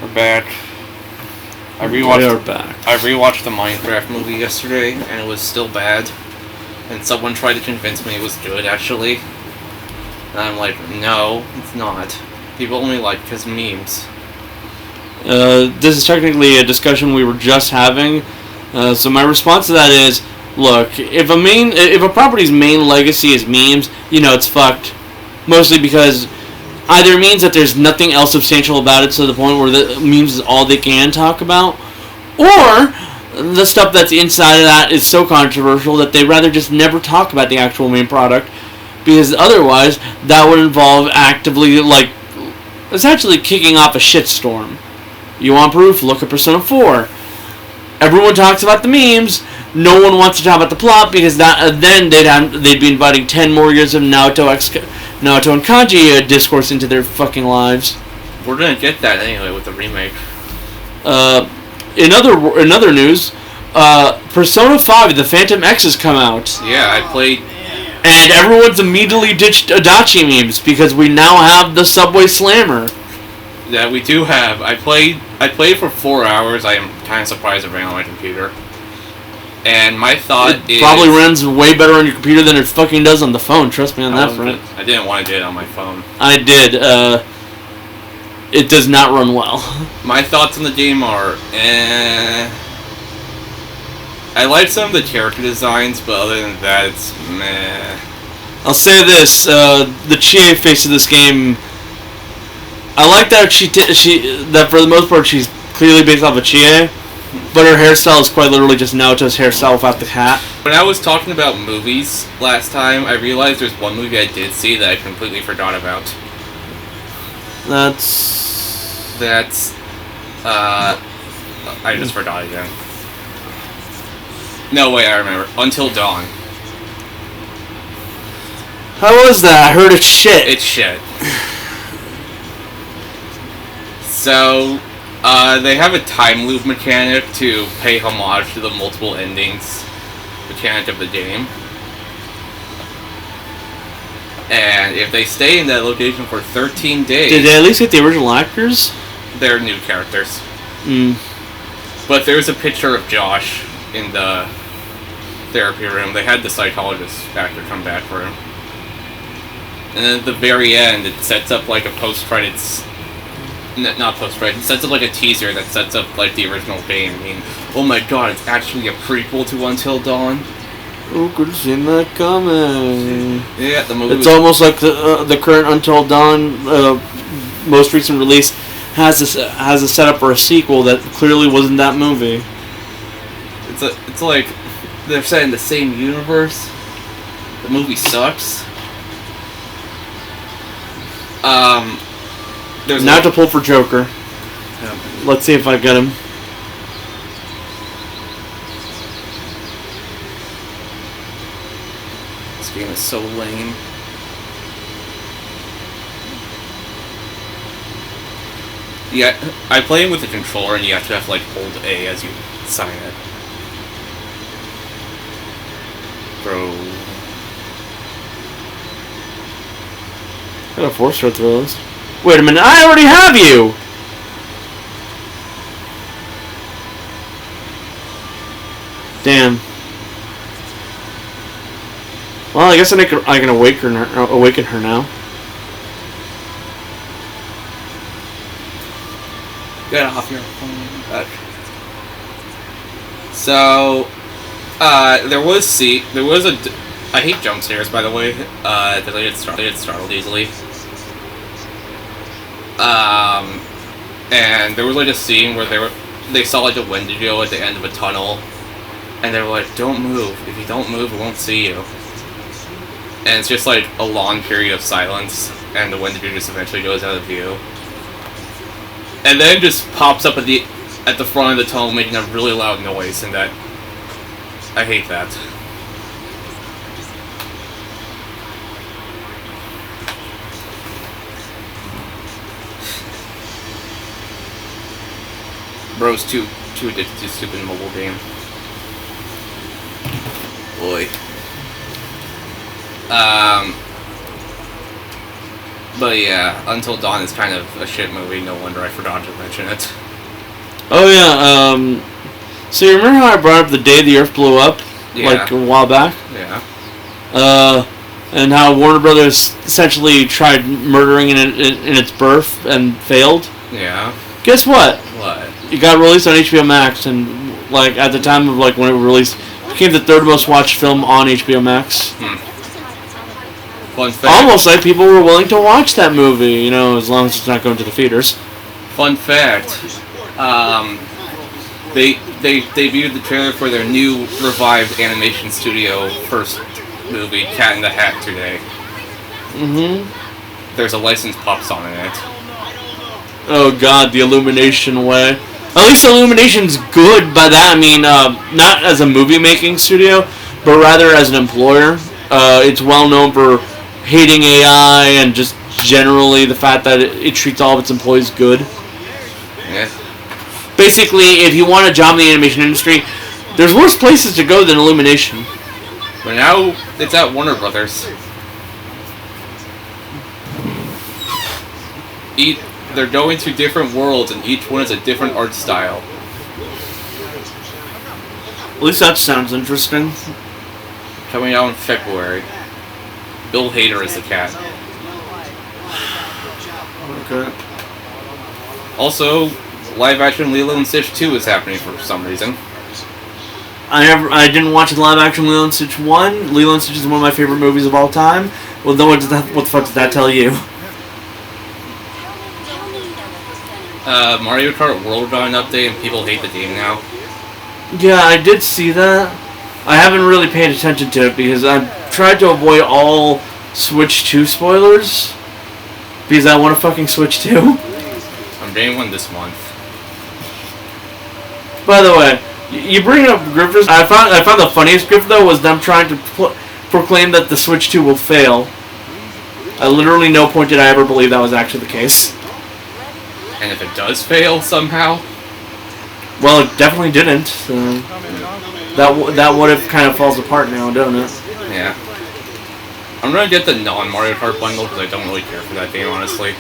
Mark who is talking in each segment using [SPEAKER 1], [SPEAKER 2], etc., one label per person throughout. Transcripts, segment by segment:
[SPEAKER 1] We're back.
[SPEAKER 2] We are back.
[SPEAKER 1] I rewatched the Minecraft movie yesterday, and it was still bad. And someone tried to convince me it was good, actually. And I'm like, no, it's not. People only like it because memes.
[SPEAKER 2] This is technically a discussion we were just having. So my response to that is, look, if a property's main legacy is memes, it's fucked. Mostly because either it means that there's nothing else substantial about it to the point where the memes is all they can talk about, or the stuff that's inside of that is so controversial that they'd rather just never talk about the actual main product, because otherwise that would involve actively, essentially kicking off a shitstorm. You want proof? Look at Persona 4. Everyone talks about the memes. No one wants to talk about the plot because then they'd be inviting 10 more years of Naoto and Kanji discourse into their fucking lives.
[SPEAKER 1] We're gonna get that anyway with the remake.
[SPEAKER 2] In other news, Persona 5: The Phantom X has come out.
[SPEAKER 1] Yeah, I played.
[SPEAKER 2] And everyone's immediately ditched Adachi memes because we now have the Subway Slammer.
[SPEAKER 1] Yeah, we do have. I played for 4 hours. I am kind of surprised it ran on my computer. And my thought is...
[SPEAKER 2] probably runs way better on your computer than it fucking does on the phone. Trust me on that front.
[SPEAKER 1] I didn't want to do it on my phone.
[SPEAKER 2] I did. It does not run well.
[SPEAKER 1] My thoughts on the game are, I like some of the character designs, but other than that, it's meh.
[SPEAKER 2] I'll say this: the Chie face of this game. I like that that for the most part she's clearly based off of Chie, but her hairstyle is quite literally just Naoto's hairstyle without the hat.
[SPEAKER 1] When I was talking about movies last time, I realized there's one movie I did see that I completely forgot about. I just forgot again. No, wait, I remember. Until Dawn.
[SPEAKER 2] How was that? I heard it's shit.
[SPEAKER 1] It's shit. So, they have a time loop mechanic to pay homage to the multiple endings mechanic of the game. And if they stay in that location for 13 days...
[SPEAKER 2] Did they at least get the original actors?
[SPEAKER 1] They're new characters.
[SPEAKER 2] Mm.
[SPEAKER 1] But there's a picture of Josh in the therapy room. They had the psychologist actor come back for him. And then at the very end, it sets up like a post-credits... not post-credits. It sets up like a teaser that sets up like the original game. I mean, oh my god, it's actually a prequel to Until Dawn.
[SPEAKER 2] Who could have seen that coming?
[SPEAKER 1] Yeah, the movie.
[SPEAKER 2] It's almost like the current Until Dawn most recent release has a setup for a sequel that clearly wasn't that movie.
[SPEAKER 1] It's like they're set in the same universe. The movie sucks. There's
[SPEAKER 2] now to pull for Joker. Let's see if I get him.
[SPEAKER 1] This game is so lame. Yeah, I play him with the controller, and you have to hold A as you sign it. Bro.
[SPEAKER 2] I gotta force her through those. Wait a minute, I already have you! Damn. Well, I guess I can awaken her now.
[SPEAKER 1] Get off your phone. So, there was a. I hate jump scares, by the way. They get startled easily. And there was a scene where they saw a Wendigo at the end of a tunnel, and they were like, "Don't move. If you don't move, we won't see you." And it's just a long period of silence, and the Wendigo just eventually goes out of view. And then just pops up at the front of the tunnel making a really loud noise, and that... I hate that. Bro's too addicted to stupid mobile game. Boy. But yeah, Until Dawn is kind of a shit movie. No wonder I forgot to mention it.
[SPEAKER 2] Oh yeah. So you remember how I brought up the day the Earth blew up,
[SPEAKER 1] Yeah.
[SPEAKER 2] like a while back?
[SPEAKER 1] Yeah.
[SPEAKER 2] And how Warner Brothers essentially tried murdering it in its birth and failed.
[SPEAKER 1] Yeah.
[SPEAKER 2] Guess what?
[SPEAKER 1] What?
[SPEAKER 2] It got released on HBO Max, and like at the time of like when it was released, it became the third most watched film on HBO Max.
[SPEAKER 1] Fun fact.
[SPEAKER 2] Almost like people were willing to watch that movie, you know, as long as it's not going to the theaters.
[SPEAKER 1] Fun fact. They debuted the trailer for their new revived animation studio first movie, Cat in the Hat, today. There's a licensed pup song in it.
[SPEAKER 2] Oh god, the Illumination way. At least Illumination's good by that. I mean, not as a movie-making studio, but rather as an employer. It's well known for hating AI and just generally the fact that it treats all of its employees good.
[SPEAKER 1] Yeah.
[SPEAKER 2] Basically, if you want a job in the animation industry, there's worse places to go than Illumination.
[SPEAKER 1] But now it's at Warner Brothers. They're going to different worlds, and each one is a different art style.
[SPEAKER 2] At least that sounds interesting.
[SPEAKER 1] Coming out in February. Bill Hader is the cat.
[SPEAKER 2] Okay.
[SPEAKER 1] Also, live-action Lilo and Stitch 2 is happening for some reason.
[SPEAKER 2] I didn't watch the live-action Lilo and Stitch 1. Lilo and Stitch is one of my favorite movies of all time. Well, then what the fuck did that tell you?
[SPEAKER 1] Mario Kart World got an update and people hate the game now.
[SPEAKER 2] Yeah, I did see that. I haven't really paid attention to it because I've tried to avoid all Switch 2 spoilers. Because I want to fucking Switch 2.
[SPEAKER 1] I'm getting one this month.
[SPEAKER 2] By the way, you bring up grifters. I found the funniest grift though was them trying to proclaim that the Switch 2 will fail. At literally no point did I ever believe that was actually the case.
[SPEAKER 1] And if it does fail somehow?
[SPEAKER 2] Well, it definitely didn't. So that what if kind of falls apart now, don't it?
[SPEAKER 1] Yeah. I'm gonna get the non-Mario Kart bundle because I don't really care for that game, honestly.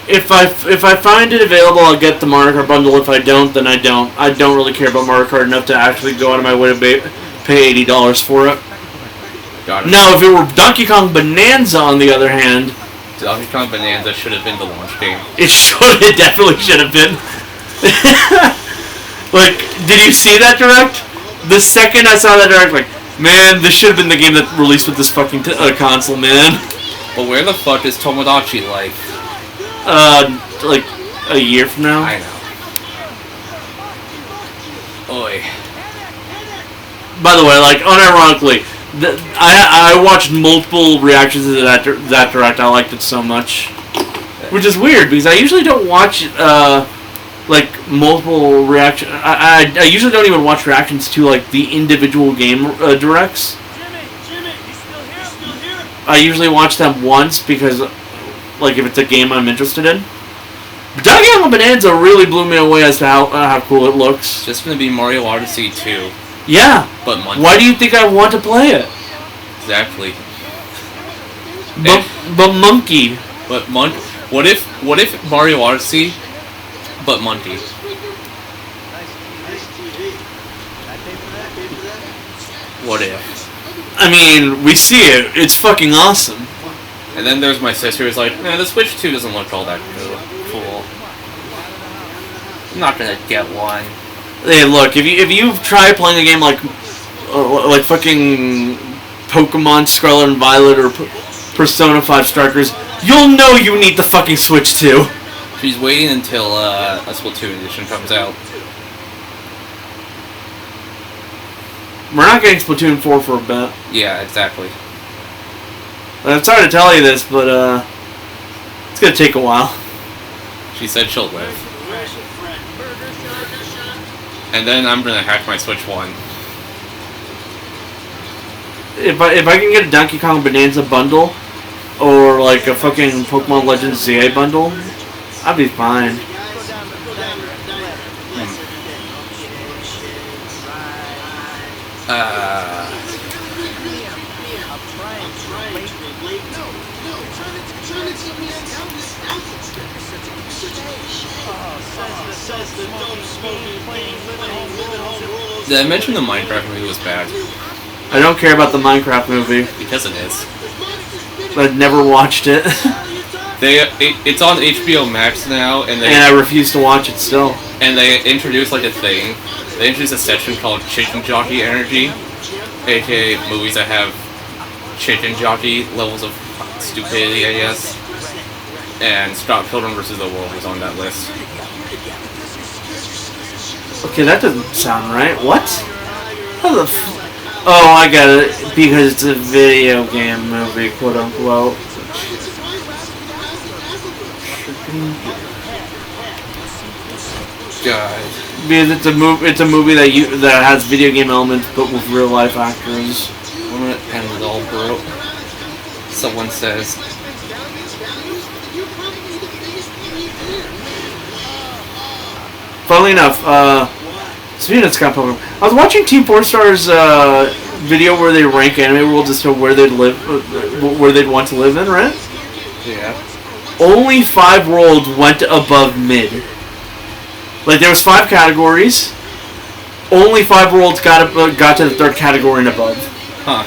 [SPEAKER 2] If I find it available, I'll get the Mario Kart bundle. If I don't, then I don't. I don't really care about Mario Kart enough to actually go out of my way to pay $80 for it.
[SPEAKER 1] Got it.
[SPEAKER 2] Now, if it were Donkey Kong Bonanza, on the other hand,
[SPEAKER 1] Donkey Kong Bonanza should have been the launch game.
[SPEAKER 2] It definitely should have been. Like, did you see that direct? The second I saw that direct, like, man, this should have been the game that released with this fucking console, man.
[SPEAKER 1] But where the fuck is Tomodachi like?
[SPEAKER 2] Like a year from now.
[SPEAKER 1] I know. Oi.
[SPEAKER 2] By the way, like, unironically, I watched multiple reactions to that direct. I liked it so much. Which is weird, because I usually don't watch, like, multiple reactions. I usually don't even watch reactions to, like, the individual game directs.
[SPEAKER 3] Jimmy, you still here?
[SPEAKER 2] I usually watch them once, because, like, if it's a game I'm interested in. But Donkey Kong Bonanza really blew me away as to how cool it looks.
[SPEAKER 1] It's just gonna be Mario Odyssey 2.
[SPEAKER 2] Yeah.
[SPEAKER 1] But monkey.
[SPEAKER 2] Why do you think I want to play it?
[SPEAKER 1] Exactly.
[SPEAKER 2] But monkey.
[SPEAKER 1] But What if Mario Odyssey, but monkey? What if?
[SPEAKER 2] I mean, we see it. It's fucking awesome.
[SPEAKER 1] And then there's my sister who's like, the Switch 2 doesn't look all that cool. I'm not gonna get one.
[SPEAKER 2] Hey, look, if you've tried playing a game like fucking Pokemon Scarlet and Violet or Persona 5 Strikers, you'll know you need the fucking Switch 2.
[SPEAKER 1] She's waiting until a Splatoon edition comes out.
[SPEAKER 2] We're not getting Splatoon 4 for a bit.
[SPEAKER 1] Yeah, exactly.
[SPEAKER 2] I'm sorry to tell you this, but it's gonna take a while.
[SPEAKER 1] She said she'll live. And then I'm gonna hack my Switch 1.
[SPEAKER 2] If I can get a Donkey Kong Bonanza bundle, or like a fucking Pokemon Legends ZA bundle, I'd be fine.
[SPEAKER 1] Did I mention the Minecraft movie was bad?
[SPEAKER 2] I don't care about the Minecraft movie.
[SPEAKER 1] Because it is.
[SPEAKER 2] I've never watched it.
[SPEAKER 1] It's on HBO Max now, and
[SPEAKER 2] I refuse to watch it still.
[SPEAKER 1] And they introduced like a thing. They introduced a section called Chicken Jockey Energy, aka movies that have chicken jockey levels of stupidity, I guess. And Scott Pilgrim vs. the World was on that list.
[SPEAKER 2] Okay, that doesn't sound right. What? How the Oh, I got it. Because it's a video game movie, quote unquote.
[SPEAKER 1] God.
[SPEAKER 2] Because it's a movie that has video game elements, but with real life actors.
[SPEAKER 1] And it all broke. Someone says.
[SPEAKER 2] Funnily enough, speaking of Scott Pilgrim, I was watching Team 4-Star's video where they rank anime worlds as to where they'd want to live in, right?
[SPEAKER 1] Yeah.
[SPEAKER 2] Only 5 worlds went above mid. Like, there was 5 categories. Only 5 worlds got to the 3rd category and above.
[SPEAKER 1] Huh.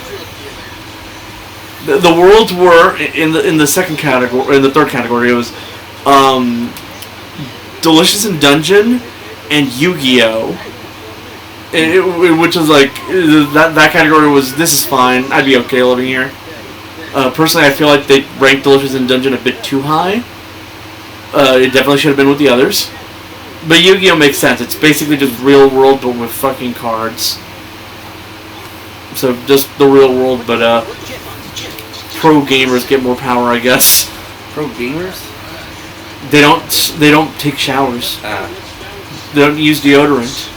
[SPEAKER 2] The worlds were in the 2nd category. In the 3rd category, it was Delicious in Dungeon and Yu-Gi-Oh! Which was like that category was this is fine. I'd be okay living here. Personally, I feel like they ranked Delicious in Dungeon a bit too high. It definitely should have been with the others. But Yu-Gi-Oh! Makes sense. It's basically just real world, but with fucking cards. So just the real world, but pro gamers get more power, I guess.
[SPEAKER 1] Pro gamers?
[SPEAKER 2] They don't take showers. They don't use deodorant.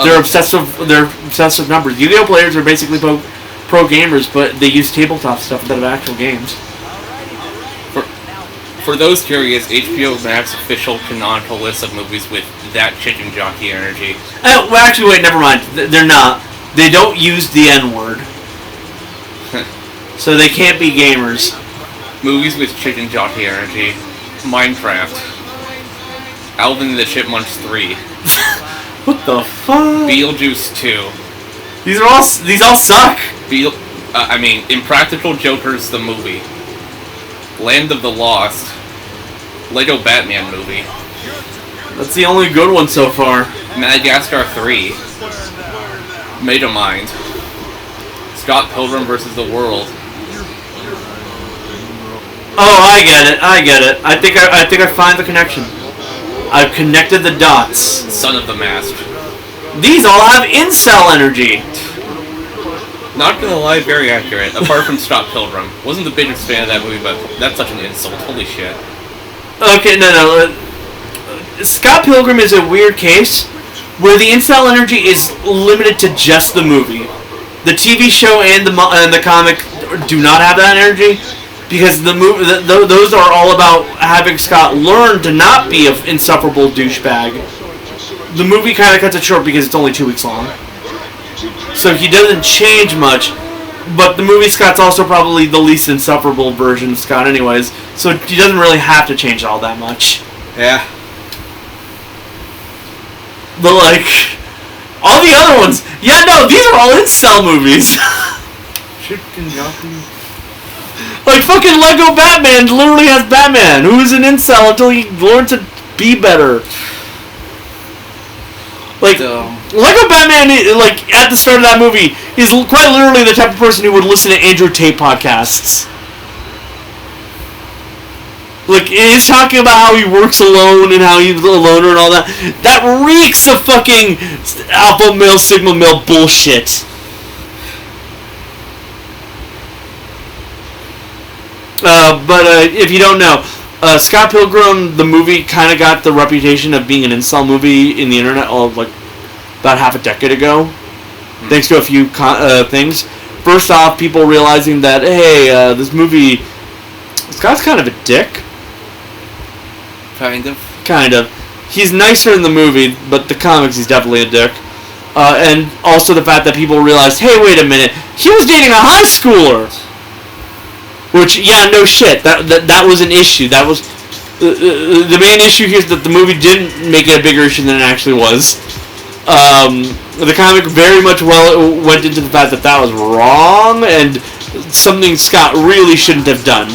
[SPEAKER 2] They're obsessed with numbers. Yu-Gi-Oh! Players are basically pro gamers, but they use tabletop stuff instead of actual games.
[SPEAKER 1] For those curious, HBO Max official canonical list of movies with that chicken jockey energy.
[SPEAKER 2] Well, actually, wait, never mind. They're not. They don't use the N-word. So they can't be gamers.
[SPEAKER 1] Movies with chicken jockey energy. Minecraft. Alvin and the Chipmunks 3.
[SPEAKER 2] What the fuck?
[SPEAKER 1] Beetlejuice 2.
[SPEAKER 2] These all suck.
[SPEAKER 1] Impractical Jokers the movie. Land of the Lost. Lego Batman movie.
[SPEAKER 2] That's the only good one so far.
[SPEAKER 1] Madagascar 3. Megamind. Scott Pilgrim vs. the World.
[SPEAKER 2] Oh, I get it. I think I find the connection. I've connected the dots.
[SPEAKER 1] Son of the Mask.
[SPEAKER 2] These all have incel energy.
[SPEAKER 1] Not gonna lie, very accurate. Apart from Scott Pilgrim. Wasn't the biggest fan of that movie, but that's such an insult. Holy shit.
[SPEAKER 2] Okay, no. Scott Pilgrim is a weird case where the incel energy is limited to just the movie. The TV show and the comic do not have that energy. Because the movie, those are all about having Scott learn to not be an insufferable douchebag. The movie kind of cuts it short because it's only 2 weeks long. So he doesn't change much, but the movie Scott's also probably the least insufferable version of Scott anyways, so he doesn't really have to change all that much.
[SPEAKER 1] Yeah.
[SPEAKER 2] But like, all the other ones, yeah, no, these are all incel movies.
[SPEAKER 1] Chicken jockey.
[SPEAKER 2] Like fucking Lego Batman literally has Batman, who is an incel until he learns to be better. Like, Lego Batman, like, at the start of that movie, is quite literally the type of person who would listen to Andrew Tate podcasts. Like, he's talking about how he works alone and how he's a loner and all that. That reeks of fucking alpha male, sigma male bullshit. But if you don't know, Scott Pilgrim, the movie, kind of got the reputation of being an incel movie in the internet like about half a decade ago, thanks to a few things. First off, people realizing that, hey, this movie, Scott's kind of a dick. Kind of. He's nicer in the movie, but the comics, he's definitely a dick. And also the fact that people realized, hey, wait a minute, he was dating a high schooler. Which, yeah, no shit. That was an issue. That was the main issue here is that the movie didn't make it a bigger issue than it actually was. The comic very much went into the fact that that was wrong and something Scott really shouldn't have done.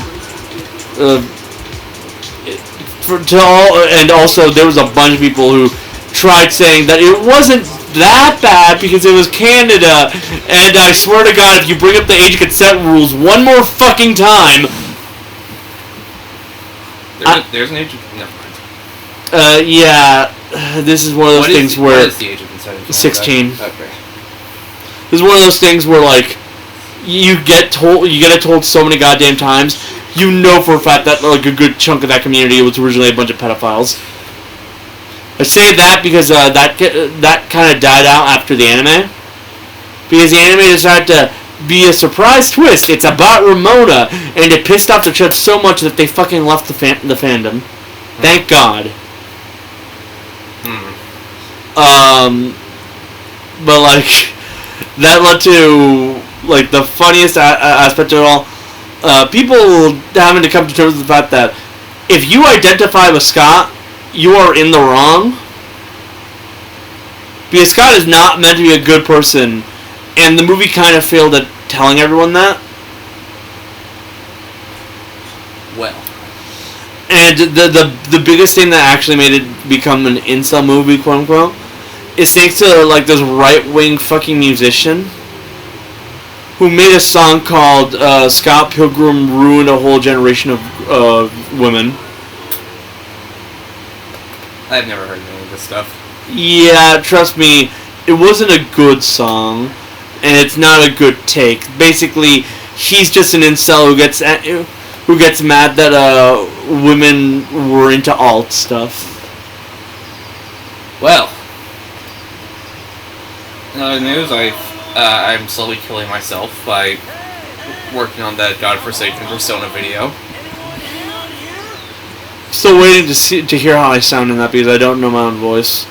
[SPEAKER 2] And also there was a bunch of people who tried saying that it wasn't that bad because it was Canada, and I swear to God, if you bring up the age consent rules one more fucking time,
[SPEAKER 1] there's an age of... Never mind.
[SPEAKER 2] yeah, this is one of those things where...
[SPEAKER 1] What is the age of consent?
[SPEAKER 2] 16.
[SPEAKER 1] Okay.
[SPEAKER 2] This is one of those things where, like, you get it told so many goddamn times, you know for a fact that, like, a good chunk of that community was originally a bunch of pedophiles. I say that because that kind of died out after the anime. Because the anime decided to be a surprise twist. It's about Ramona, and it pissed off the church so much that they fucking left the fandom. Thank God. But like, that led to like the funniest aspect of it all. People having to come to terms with the fact that if you identify with Scott, you are in the wrong. Because Scott is not meant to be a good person, and the movie kind of failed at telling everyone that.
[SPEAKER 1] Well.
[SPEAKER 2] And the biggest thing that actually made it become an incel movie, quote unquote, is thanks to like this right wing fucking musician who made a song called Scott Pilgrim Ruined a Whole Generation of Women.
[SPEAKER 1] I've never heard any of this stuff.
[SPEAKER 2] Yeah, trust me, it wasn't a good song, and it's not a good take. Basically, he's just an incel who gets mad that women were into alt stuff.
[SPEAKER 1] Well, news. I'm slowly killing myself by working on that godforsaken Persona video.
[SPEAKER 2] Still waiting to hear how I sound in that because I don't know my own voice.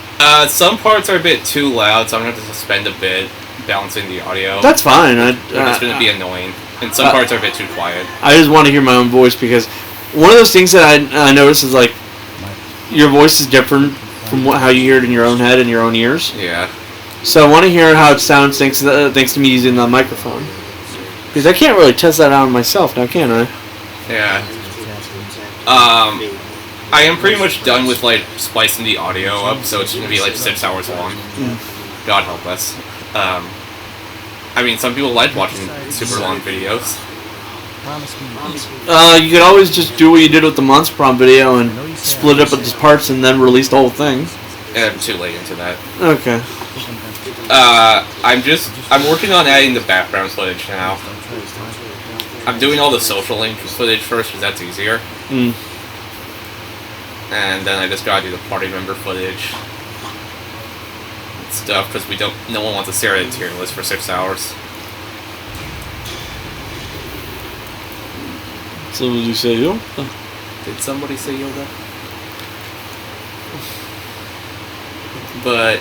[SPEAKER 1] Some parts are a bit too loud, so I'm going to have to suspend a bit, balancing the audio.
[SPEAKER 2] That's fine.
[SPEAKER 1] It's going to be annoying. And some parts are a bit too quiet.
[SPEAKER 2] I just want to hear my own voice because one of those things that I notice is like your voice is different from how you hear it in your own head and your own ears.
[SPEAKER 1] Yeah.
[SPEAKER 2] So I want to hear how it sounds thanks to me using the microphone. Because I can't really test that out myself now, can I?
[SPEAKER 1] Yeah. I am pretty much done with, like, splicing the audio up, so it's going to be, like, 6 hours long. God help us. I mean, some people like watching super long videos.
[SPEAKER 2] You could always just do what you did with the Monster Prom video and split it up into parts and then release the whole thing.
[SPEAKER 1] I'm too late into that.
[SPEAKER 2] Okay.
[SPEAKER 1] I'm working on adding the background footage now. I'm doing all the social link footage first, because that's easier. And then I just gotta do the party member footage and stuff, because no one wants to stare at a tier list for 6 hours.
[SPEAKER 2] So did you say Yoda?
[SPEAKER 1] Did somebody say Yoda? But,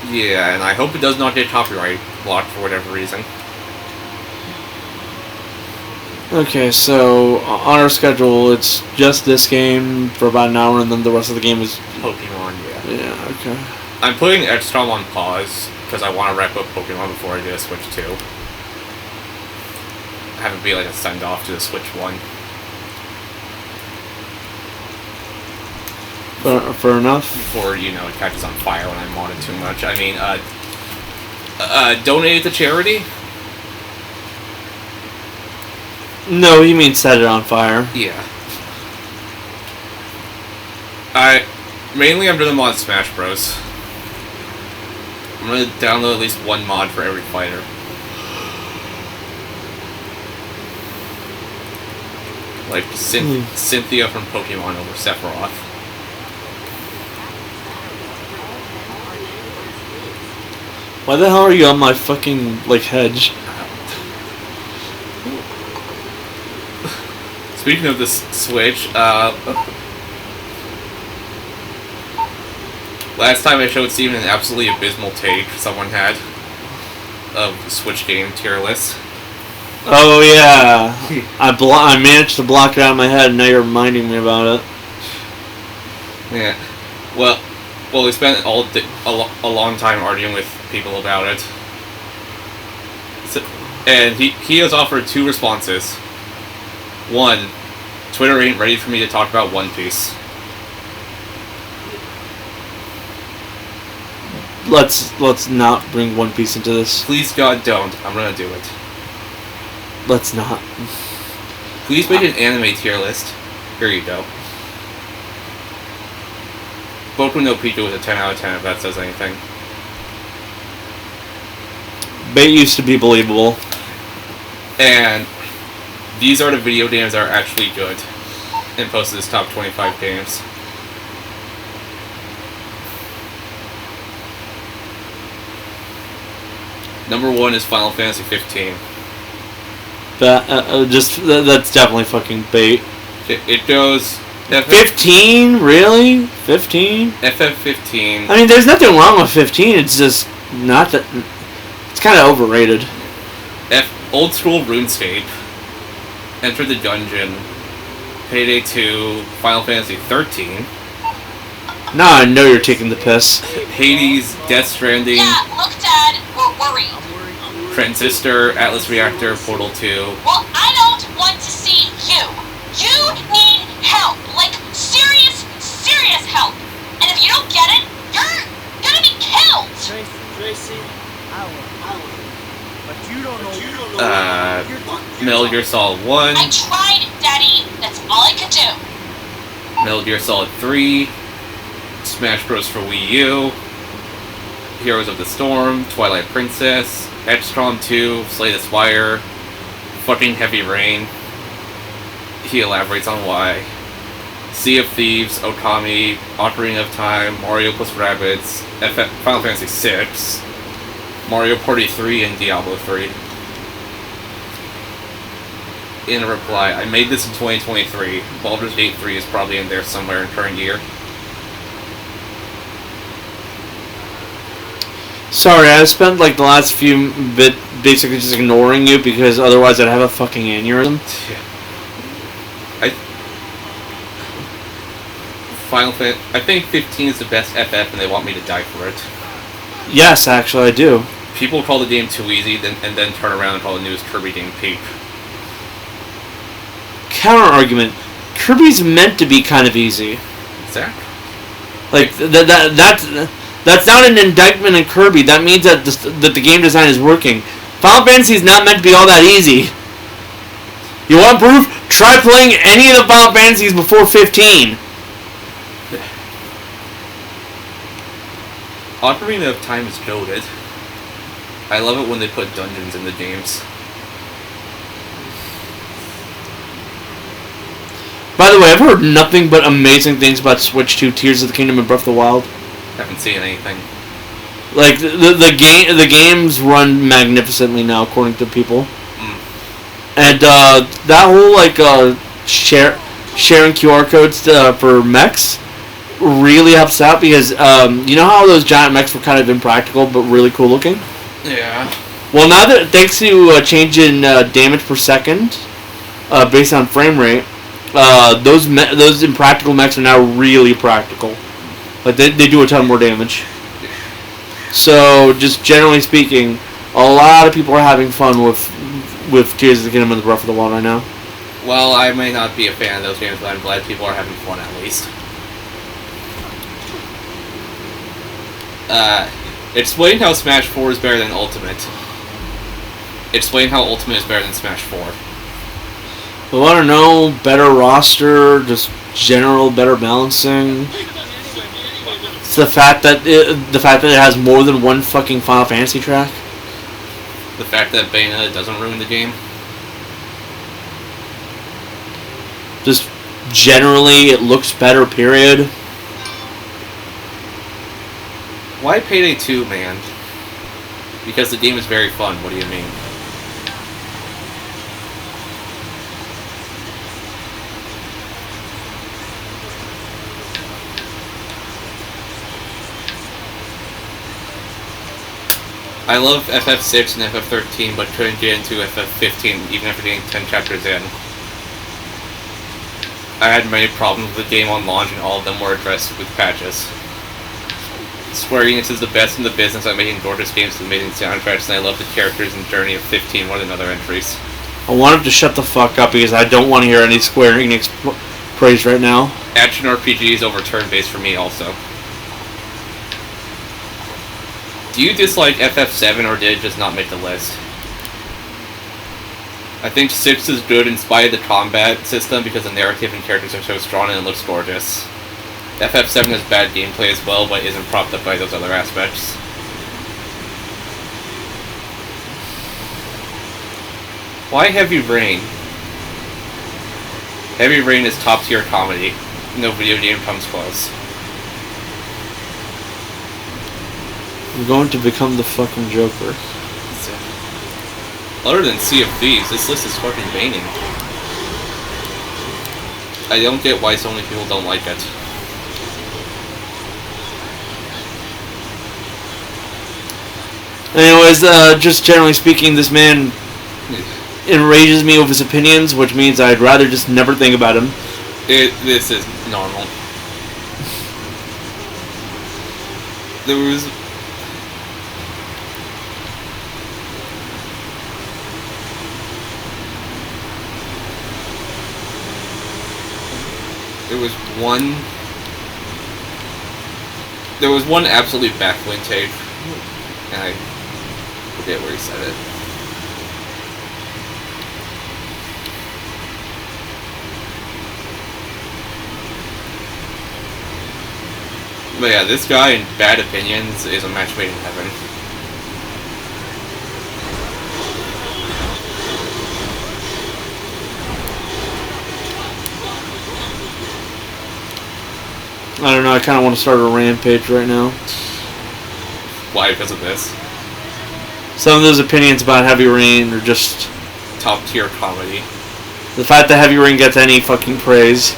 [SPEAKER 1] yeah, and I hope it does not get copyright blocked for whatever reason.
[SPEAKER 2] Okay, so on our schedule, it's just this game for about an hour, and then the rest of the game is
[SPEAKER 1] Pokemon, yeah.
[SPEAKER 2] Yeah, okay.
[SPEAKER 1] I'm putting XCOM on pause, because I want to wrap up Pokemon before I get a Switch 2. Have it be like a send-off to the Switch 1.
[SPEAKER 2] Fair enough.
[SPEAKER 1] Before, it catches on fire when I mod it too much. I mean, donate it to charity?
[SPEAKER 2] No, you mean set it on fire.
[SPEAKER 1] Yeah. Mainly I'm doing mod Smash Bros. I'm gonna download at least one mod for every fighter. Like Cynthia from Pokemon over Sephiroth.
[SPEAKER 2] Why the hell are you on my fucking, hedge?
[SPEAKER 1] Speaking of this Switch, last time I showed Steven an absolutely abysmal take someone had of the Switch game tier list.
[SPEAKER 2] Oh yeah, I managed to block it out of my head, and now you're reminding me about it.
[SPEAKER 1] Yeah. Well, we spent a long time arguing with people about it. So, and he has offered two responses. One, Twitter ain't ready for me to talk about One Piece.
[SPEAKER 2] Let's not bring One Piece into this.
[SPEAKER 1] Please God, don't. I'm gonna do it.
[SPEAKER 2] Let's not.
[SPEAKER 1] Please make an anime tier list. Here you go. Boku no Pico is a 10 out of 10 if that says anything.
[SPEAKER 2] Bait used to be believable.
[SPEAKER 1] And these are the video games that are actually good. And posted as top 25 games. Number 1 is Final Fantasy 15.
[SPEAKER 2] That's definitely fucking bait.
[SPEAKER 1] It goes...
[SPEAKER 2] 15? Really? 15?
[SPEAKER 1] FF15.
[SPEAKER 2] I mean, there's nothing wrong with 15. It's just not that... It's kind of overrated.
[SPEAKER 1] Old School RuneScape. Enter the Dungeon. Payday 2. Final Fantasy 13.
[SPEAKER 2] Now I know you're taking the piss.
[SPEAKER 1] Hades, Death Stranding.
[SPEAKER 4] Yeah, look, Dad, we're worried.
[SPEAKER 1] Transistor, Atlas Reactor, Portal 2.
[SPEAKER 4] Well, I don't want to see you. You need help. Like, serious help. And if you don't get it, you're gonna be killed.
[SPEAKER 3] Tracy, I will. But you don't know.
[SPEAKER 1] Metal Gear Solid 1.
[SPEAKER 4] I tried, Daddy. That's all I could do.
[SPEAKER 1] Metal Gear Solid 3. Smash Bros. For Wii U. Heroes of the Storm. Twilight Princess. XCOM 2. Slay the Spire. Fucking Heavy Rain. He elaborates on why. Sea of Thieves, Okami, Ocarina of Time, Mario plus Rabbids, Final Fantasy 6, Mario Party 3, and Diablo 3. In a reply, I made this in 2023. Baldur's Gate 3 is probably in there somewhere in current year.
[SPEAKER 2] Sorry, I spent like the last few bit basically just ignoring you because otherwise I'd have a fucking aneurysm.
[SPEAKER 1] I think 15 is the best FF and they want me to die for it.
[SPEAKER 2] Yes, actually I do.
[SPEAKER 1] People call the game too easy and then turn around and call the newest Kirby game peak.
[SPEAKER 2] Counter argument. Kirby's meant to be kind of easy.
[SPEAKER 1] Exactly.
[SPEAKER 2] Like that's not an indictment in Kirby. That means that the game design is working. Final Fantasy is not meant to be all that easy. You want proof? Try playing any of the Final Fantasies before 15.
[SPEAKER 1] Ocarina of Time is goated. I love it when they put dungeons in the games.
[SPEAKER 2] By the way, I've heard nothing but amazing things about Switch 2, Tears of the Kingdom, and Breath of the Wild.
[SPEAKER 1] Haven't seen anything.
[SPEAKER 2] Like the games run magnificently now, according to people. And that whole like sharing QR codes for mechs really helps out because you know how those giant mechs were kind of impractical but really cool looking?
[SPEAKER 1] Yeah.
[SPEAKER 2] Well, now that thanks to a change in damage per second based on frame rate, those impractical mechs are now really practical. Like they do a ton more damage. So just generally speaking, a lot of people are having fun with Tears of the Kingdom and the Breath of the Wild right now.
[SPEAKER 1] Well, I may not be a fan of those games, but I'm glad people are having fun at least. Explain how Smash 4 is better than Ultimate. Explain how Ultimate is better than Smash 4.
[SPEAKER 2] I want to know better roster, just general better balancing. It's the fact that it has more than one fucking Final Fantasy track.
[SPEAKER 1] The fact that Bayonetta doesn't ruin the game.
[SPEAKER 2] Just generally, it looks better. Period.
[SPEAKER 1] Why Payday 2, man? Because the game is very fun. What do you mean? I love FF6 and FF13, but couldn't get into FF15 even after getting 10 chapters in. I had many problems with the game on launch, and all of them were addressed with patches. Square Enix is the best in the business at making gorgeous games with amazing soundtracks, and I love the characters in Journey of 15 more than other entries.
[SPEAKER 2] I want him to shut the fuck up because I don't want to hear any Square Enix praise right now.
[SPEAKER 1] Action RPGs over turn-based for me also. Do you dislike FF7 or did it just not make the list? I think 6 is good in spite of the combat system because the narrative and characters are so strong and it looks gorgeous. FF7 has bad gameplay as well, but isn't propped up by those other aspects. Why Heavy Rain? Heavy Rain is top tier comedy. No video game comes close.
[SPEAKER 2] I'm going to become the fucking Joker.
[SPEAKER 1] Other than Sea of Thieves, this list is fucking waning. I don't get why so many people don't like it.
[SPEAKER 2] Anyways, just generally speaking, this man enrages me with his opinions, which means I'd rather just never think about him.
[SPEAKER 1] This is normal. There was... There was one absolutely baffling take, and I forget where he said it. But yeah, this guy in bad opinions is a match made in heaven.
[SPEAKER 2] I don't know, I kind of want to start a rampage right now.
[SPEAKER 1] Why? Because of this?
[SPEAKER 2] Some of those opinions about Heavy Rain are just...
[SPEAKER 1] top tier comedy.
[SPEAKER 2] The fact that Heavy Rain gets any fucking praise.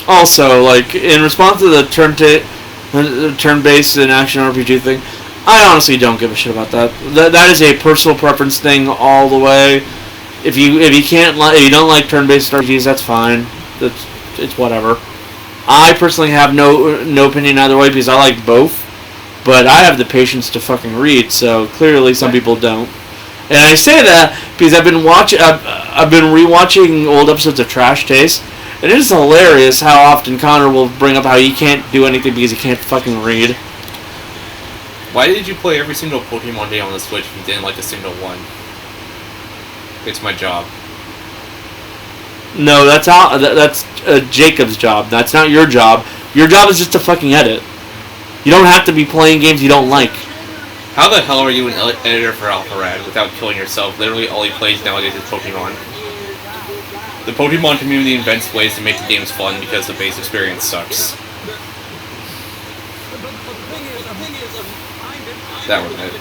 [SPEAKER 2] Also, like, in response to the turn-based and action RPG thing, I honestly don't give a shit about that. That is a personal preference thing all the way. If you don't like turn-based RPGs, that's fine. It's whatever. I personally have no opinion either way because I like both, but I have the patience to fucking read. So clearly, some people don't. And I say that because I've been rewatching old episodes of Trash Taste, and it is hilarious how often Connor will bring up how he can't do anything because he can't fucking read.
[SPEAKER 1] Why did you play every single Pokemon game on the Switch if you didn't like a single one? It's my job.
[SPEAKER 2] No, that's Jacob's job. That's not your job. Your job is just to fucking edit. You don't have to be playing games you don't like.
[SPEAKER 1] How the hell are you an editor for Alpharad without killing yourself? Literally all he plays nowadays is Pokemon. The Pokemon community invents ways to make the games fun because the base experience sucks. That was it.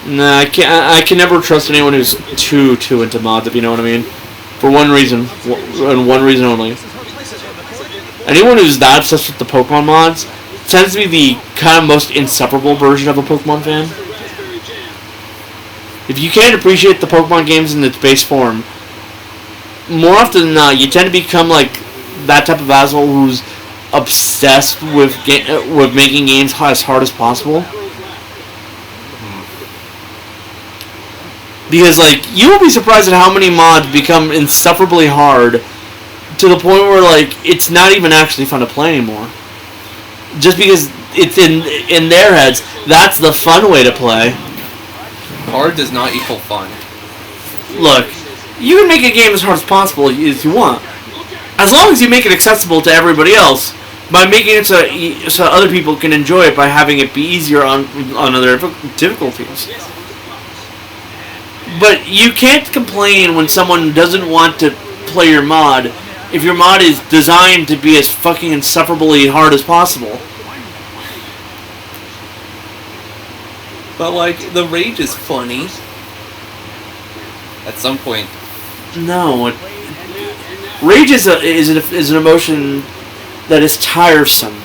[SPEAKER 2] Nah, I can never trust anyone who's too into mods, if you know what I mean. For one reason, and one reason only. Anyone who's that obsessed with the Pokemon mods tends to be the kind of most inseparable version of a Pokemon fan. If you can't appreciate the Pokemon games in its base form, more often than not, you tend to become like that type of asshole who's obsessed with making games as hard as possible. Because, like, you will be surprised at how many mods become insufferably hard to the point where, like, it's not even actually fun to play anymore. Just because it's in their heads, that's the fun way to play.
[SPEAKER 1] Hard does not equal fun.
[SPEAKER 2] Look, you can make a game as hard as possible if you want. As long as you make it accessible to everybody else, by making it so other people can enjoy it by having it be easier on other difficulties. But you can't complain when someone doesn't want to play your mod if your mod is designed to be as fucking insufferably hard as possible.
[SPEAKER 1] But, like, the rage is funny. At some point.
[SPEAKER 2] No. Rage is an emotion that is tiresome.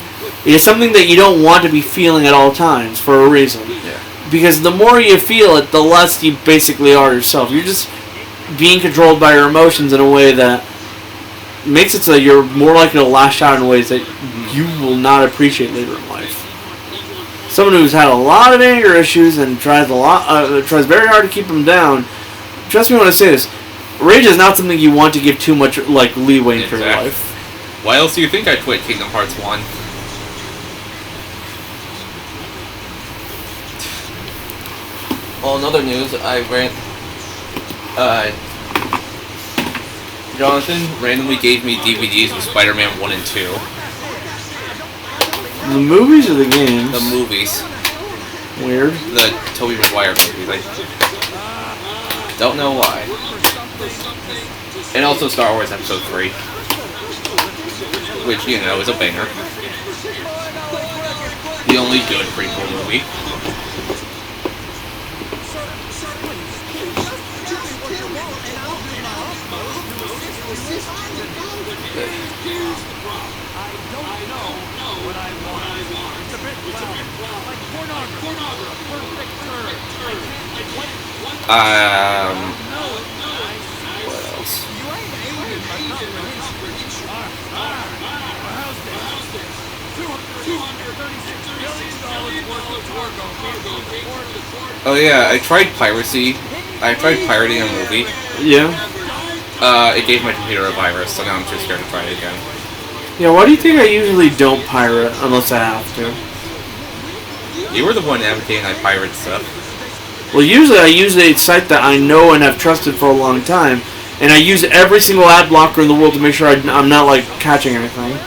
[SPEAKER 2] It is something that you don't want to be feeling at all times for a reason.
[SPEAKER 1] Yeah.
[SPEAKER 2] Because the more you feel it, the less you basically are yourself. You're just being controlled by your emotions in a way that makes it so that you're more likely to lash out in ways that you will not appreciate later in life. Someone who's had a lot of anger issues and tries very hard to keep them down. Trust me when I say this. Rage is not something you want to give too much leeway for your life.
[SPEAKER 1] Why else do you think I quit Kingdom Hearts 1? Well, in other news, I ran. Jonathan randomly gave me DVDs of Spider-Man 1 and 2.
[SPEAKER 2] The movies or the games?
[SPEAKER 1] The movies.
[SPEAKER 2] Weird.
[SPEAKER 1] The Tobey Maguire movies. I don't know why. And also Star Wars Episode 3. Which, you know, is a banger. The only good prequel movie. What else? Oh yeah, I tried piracy. I tried pirating a movie.
[SPEAKER 2] Yeah.
[SPEAKER 1] It gave my computer a virus, so now I'm too scared to try it again.
[SPEAKER 2] Yeah, why do you think I usually don't pirate unless I have to?
[SPEAKER 1] You were the one advocating I pirate stuff.
[SPEAKER 2] Well, usually I use a site that I know and have trusted for a long time, and I use every single ad blocker in the world to make sure I'm not, catching anything.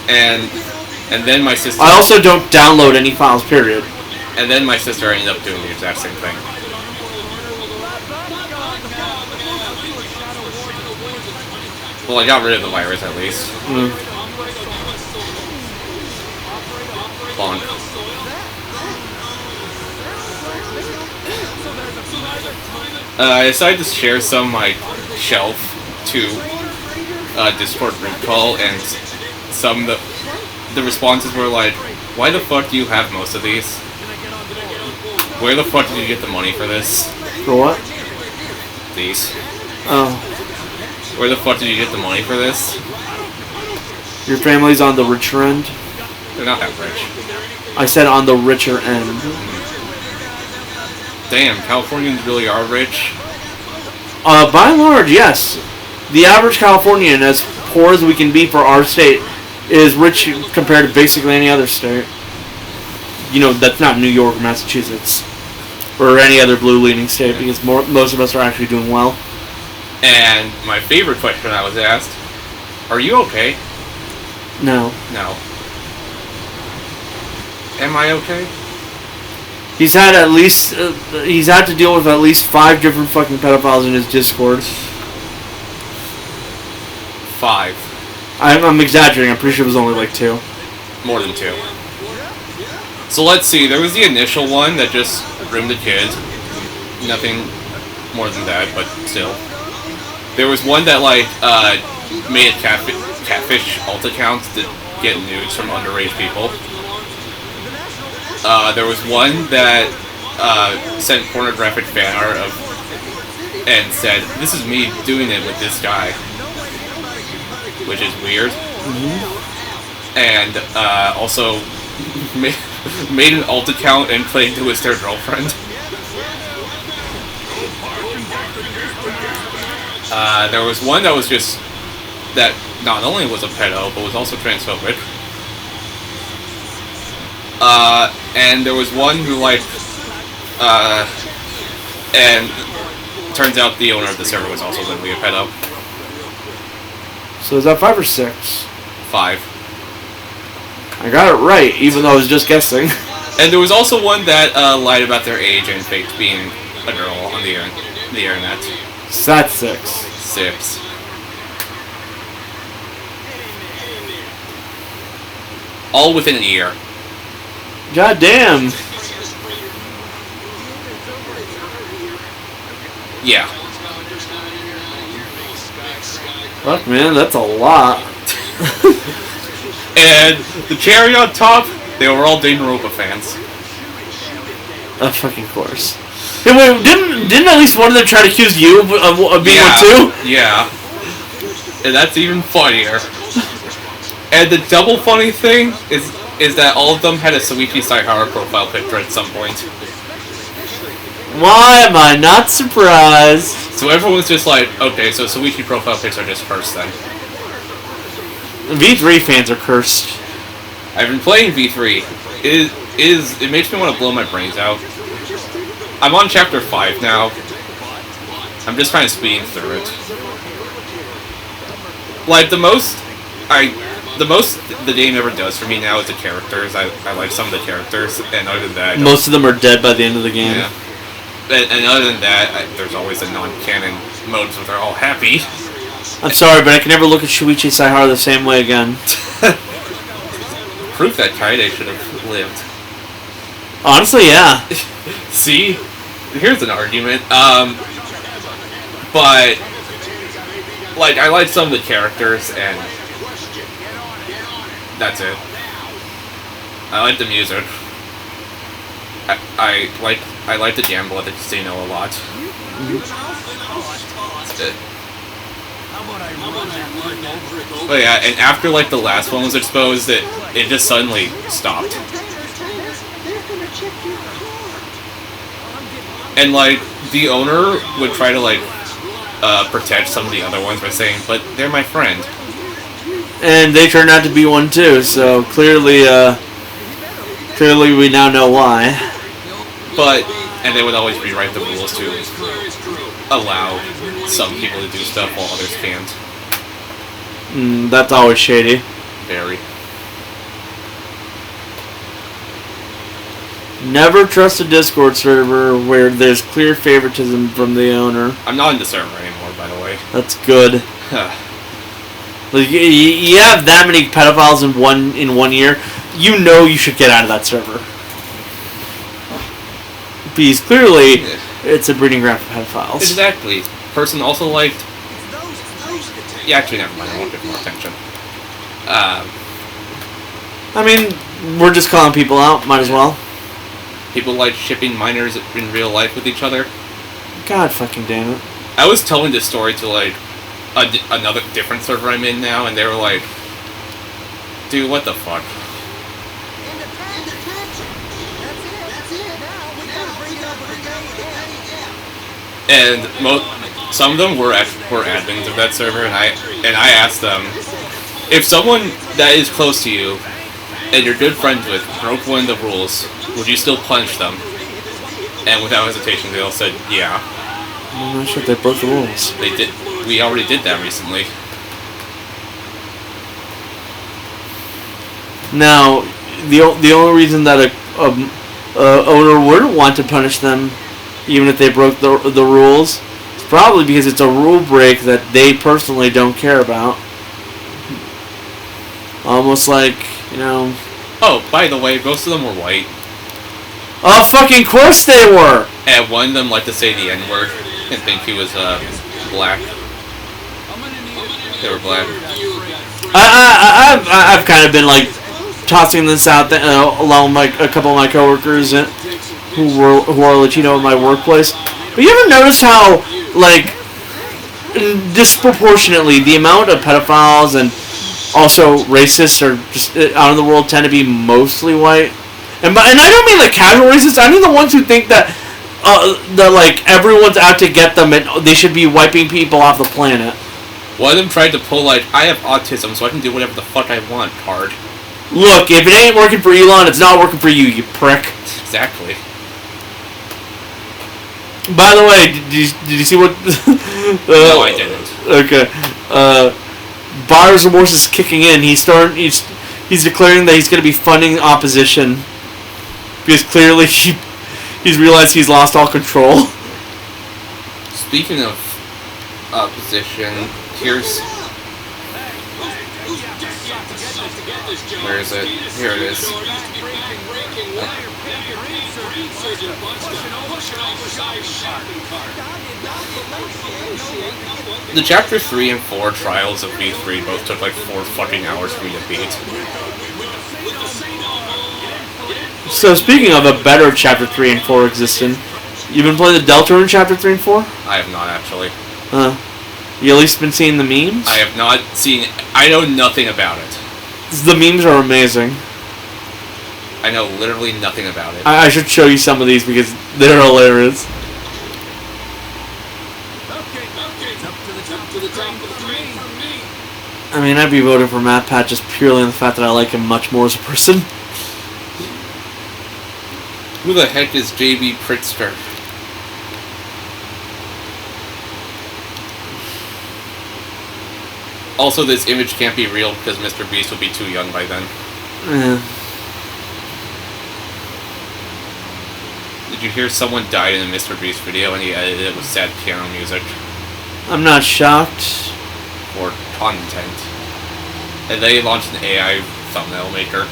[SPEAKER 1] And then my sister...
[SPEAKER 2] I also don't download any files, period.
[SPEAKER 1] And then my sister ended up doing the exact same thing. Well, I got rid of the virus, at least. Bonk. I decided to share some of my shelf to Discord group call, and some of the responses were like, "Why the fuck do you have most of these? Where the fuck did you get the money for this?"
[SPEAKER 2] For what?
[SPEAKER 1] These.
[SPEAKER 2] Oh.
[SPEAKER 1] Where the fuck did you get the money for this?
[SPEAKER 2] Your family's on the richer end?
[SPEAKER 1] They're not that rich.
[SPEAKER 2] I said on the richer end.
[SPEAKER 1] Damn, Californians really are rich?
[SPEAKER 2] By and large, yes. The average Californian, as poor as we can be for our state, is rich compared to basically any other state. You know, that's not New York or Massachusetts. Or any other blue-leaning state, because most of us are actually doing well.
[SPEAKER 1] And my favorite question I was asked, are you okay?
[SPEAKER 2] No.
[SPEAKER 1] No. Am I okay?
[SPEAKER 2] He's had to deal with at least 5 different fucking pedophiles in his Discord.
[SPEAKER 1] 5.
[SPEAKER 2] I'm exaggerating. I'm pretty sure it was only 2.
[SPEAKER 1] More than 2. So let's see. There was the initial one that just groomed a kid. Nothing more than that, but still. There was one that made a catfish alt account to get nudes from underage people. There was one that sent pornographic fan art of and said, "This is me doing it with this guy," which is weird. Mm-hmm. And also made an alt account and claimed it was their girlfriend. There was one that was just that not only was a pedo but was also transphobic. And there was one who and turns out the owner of the server was also literally a pedo.
[SPEAKER 2] So is that 5 or 6?
[SPEAKER 1] 5.
[SPEAKER 2] I got it right, even though I was just guessing.
[SPEAKER 1] And there was also one that lied about their age and faked being a girl on the internet.
[SPEAKER 2] So that's 6.
[SPEAKER 1] 6. All within a year.
[SPEAKER 2] God damn.
[SPEAKER 1] Yeah.
[SPEAKER 2] Fuck, man, that's a lot.
[SPEAKER 1] And the cherry on top, they were all Danganronpa fans.
[SPEAKER 2] A fucking course. Hey, wait, didn't at least one of them try to accuse you of being one too?
[SPEAKER 1] Yeah. And that's even funnier. And the double funny thing is that all of them had a Soichi Saihara profile picture at some point.
[SPEAKER 2] Why am I not surprised?
[SPEAKER 1] So everyone's just like, okay, so Soichi profile pics are just cursed then.
[SPEAKER 2] V3 fans are cursed.
[SPEAKER 1] I've been playing V3. It makes me want to blow my brains out. I'm on chapter 5 now. I'm just kind of speeding through it. Like, the most the game ever does for me now is the characters. I like some of the characters, and other than that...
[SPEAKER 2] Most of them are dead by the end of the game.
[SPEAKER 1] Yeah. And other than that, there's always the non-canon modes where they're all happy.
[SPEAKER 2] I'm sorry, but I can never look at Shuichi Saihara the same way again.
[SPEAKER 1] Proof that Kaede should have lived.
[SPEAKER 2] Honestly, yeah.
[SPEAKER 1] See? Here's an argument. But... like, I like some of the characters, and... that's it. I like the music. I like the gamble at the casino a lot. That's it. But yeah, and after like the last one was exposed, it just suddenly stopped. And like the owner would try to like protect some of the other ones by saying, "But they're my friend."
[SPEAKER 2] And they turned out to be one too, so clearly we now know why.
[SPEAKER 1] But, and they would always rewrite the rules to allow some people to do stuff while others can't.
[SPEAKER 2] That's always shady.
[SPEAKER 1] Very.
[SPEAKER 2] Never trust a Discord server where there's clear favoritism from the owner.
[SPEAKER 1] I'm not in the server anymore, by the way.
[SPEAKER 2] That's good. Like, you have that many pedophiles in one year, you know you should get out of that server. Because clearly, it's a breeding ground for pedophiles.
[SPEAKER 1] Exactly. Person also liked... yeah, actually, never mind. I won't give more attention.
[SPEAKER 2] I mean, we're just calling people out. Might as well.
[SPEAKER 1] People like shipping minors in real life with each other.
[SPEAKER 2] God fucking damn it.
[SPEAKER 1] I was telling this story to, like, another different server I'm in now, and they were like, dude, what the fuck? And some of them were admins of that server, and I asked them, if someone that is close to you and you're good friends with broke one of the rules, would you still punish them? And without hesitation, they all said, yeah.
[SPEAKER 2] I'm not sure if they broke the rules.
[SPEAKER 1] They did. We already did that recently.
[SPEAKER 2] Now, the only reason that a owner wouldn't want to punish them, even if they broke the rules, is probably because it's a rule break that they personally don't care about. Almost like, you know...
[SPEAKER 1] oh, by the way, most of them were white.
[SPEAKER 2] Oh, fucking course they were!
[SPEAKER 1] And one of them liked to say the N-word and think he was black. They were black.
[SPEAKER 2] I've kind of been like tossing this out there, along with a couple of my coworkers who are Latino in my workplace. But you ever notice how like disproportionately the amount of pedophiles and also racists are just out in the world tend to be mostly white? And I don't mean like casual racists. I mean the ones who think that like everyone's out to get them and they should be wiping people off the planet.
[SPEAKER 1] One of them tried to pull like, I have autism, so I can do whatever the fuck I want card.
[SPEAKER 2] Look, if it ain't working for Elon, it's not working for you, you prick.
[SPEAKER 1] Exactly.
[SPEAKER 2] By the way, did you see what?
[SPEAKER 1] No, I didn't.
[SPEAKER 2] Okay. Buyer's remorse is kicking in. He's declaring that he's going to be funding opposition because clearly he's realized he's lost all control.
[SPEAKER 1] Speaking of opposition, here's... where is it? Here it is. The Chapter 3 and 4 trials of V3 both took like 4 fucking hours for me to beat.
[SPEAKER 2] So speaking of a better Chapter 3 and 4 existing, you've been playing the Deltarune Chapter 3 and 4?
[SPEAKER 1] I have not actually.
[SPEAKER 2] You at least been seeing the memes?
[SPEAKER 1] I have not seen. I know nothing about it.
[SPEAKER 2] The memes are amazing.
[SPEAKER 1] I know literally nothing about it.
[SPEAKER 2] I should show you some of these because they're hilarious. I mean, I'd be voting for Matt Pat just purely on the fact that I like him much more as a person.
[SPEAKER 1] Who the heck is JB Pritzker? Also, this image can't be real because Mr. Beast will be too young by then. Did you hear someone died in a Mr. Beast video and he edited it with sad piano music?
[SPEAKER 2] I'm not shocked.
[SPEAKER 1] For content. And they launched an AI thumbnail maker.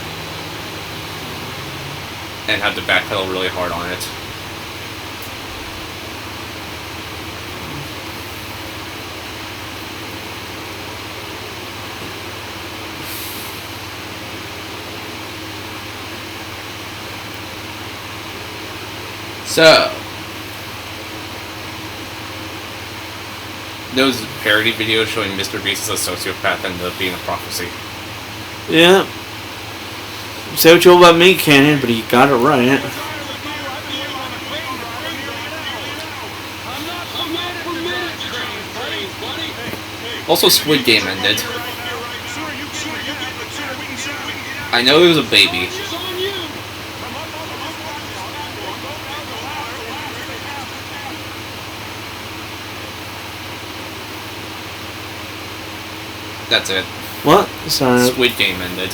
[SPEAKER 1] And had to backpedal really hard on it. So, those parody videos showing Mr. Beast as a sociopath ended up being a prophecy.
[SPEAKER 2] Yeah. Say what you will about me, Canyon, but he got it right.
[SPEAKER 1] Also, Squid Game ended. I know it was a baby. That's it.
[SPEAKER 2] What? Sorry.
[SPEAKER 1] Squid Game ended.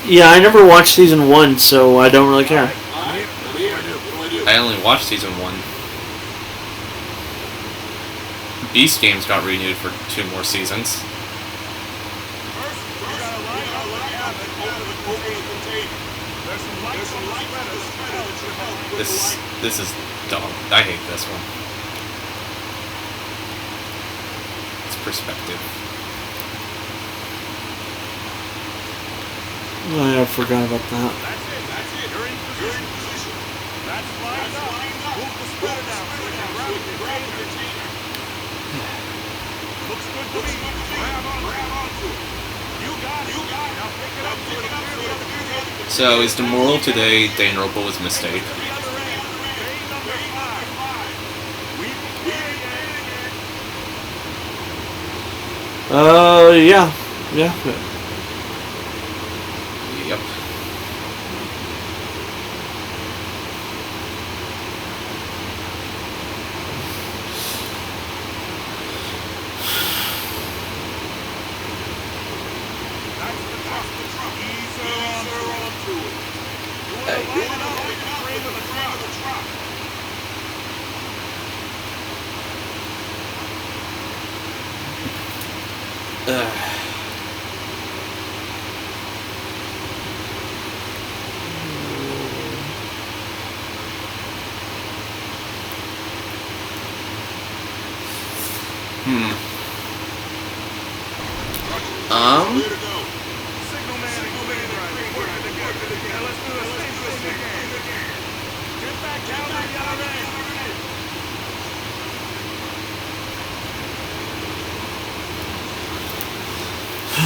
[SPEAKER 2] Yeah, I never watched season 1, so I don't really care.
[SPEAKER 1] I only watched season 1. Beast Games got renewed for 2 more seasons. This is dumb. I hate this one. It's perspective.
[SPEAKER 2] I forgot about that.
[SPEAKER 3] That's it. You're in position. That's lined up. Move the spreader down so we can grab it. Looks good to me. Grab onto it. You got it. Now pick it up to the other.
[SPEAKER 1] So, is the moral today Dane Robo was a mistake?
[SPEAKER 2] Yeah.
[SPEAKER 1] Yep.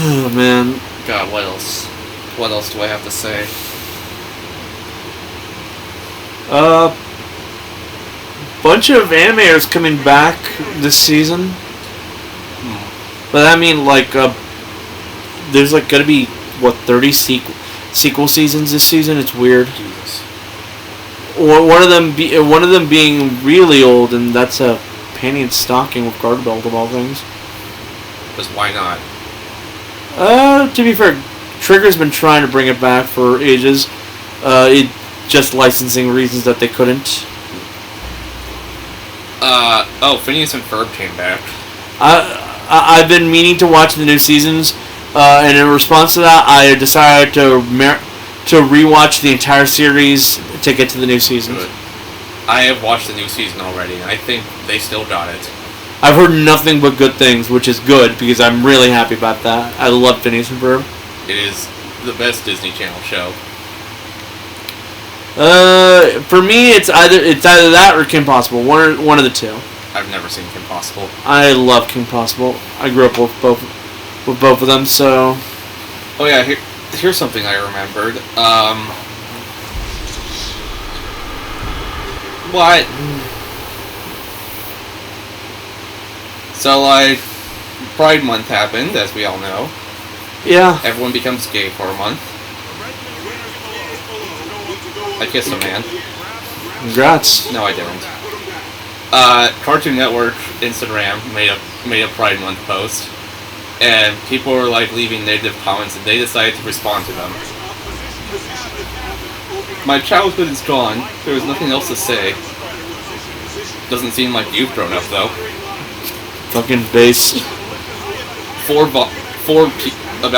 [SPEAKER 2] Oh, man.
[SPEAKER 1] God, what else? What else do I have to say?
[SPEAKER 2] Bunch of animators coming back this season. But I mean, like, there's like gonna be what 30 sequel seasons this season. It's weird.
[SPEAKER 1] Jesus.
[SPEAKER 2] Or one of them being really old, and that's a panty and stocking with guard belt of all things.
[SPEAKER 1] Because why not?
[SPEAKER 2] To be fair, Trigger's been trying to bring it back for ages. It just licensing reasons that they couldn't.
[SPEAKER 1] Phineas and Ferb came back.
[SPEAKER 2] I've been meaning to watch the new seasons, and in response to that, I decided to rewatch the entire series to get to the new seasons.
[SPEAKER 1] Good. I have watched the new season already, and I think they still got it.
[SPEAKER 2] I've heard nothing but good things, which is good, because I'm really happy about that. I love Phineas and Ferb.
[SPEAKER 1] It is the best Disney Channel show.
[SPEAKER 2] For me, it's either that or Kim Possible. One of the two.
[SPEAKER 1] I've never seen Kim Possible.
[SPEAKER 2] I love Kim Possible. I grew up with both of them. So.
[SPEAKER 1] Oh yeah, here's something I remembered. What? So like, Pride Month happened, as we all know.
[SPEAKER 2] Yeah.
[SPEAKER 1] Everyone becomes gay for a month. I kissed a man.
[SPEAKER 2] Congrats.
[SPEAKER 1] No, I didn't. Cartoon Network Instagram made a Pride Month post, and people were like leaving negative comments, and they decided to respond to them. My childhood is gone. There was nothing else to say. Doesn't seem like you've grown up though.
[SPEAKER 2] Fucking base.
[SPEAKER 1] Four about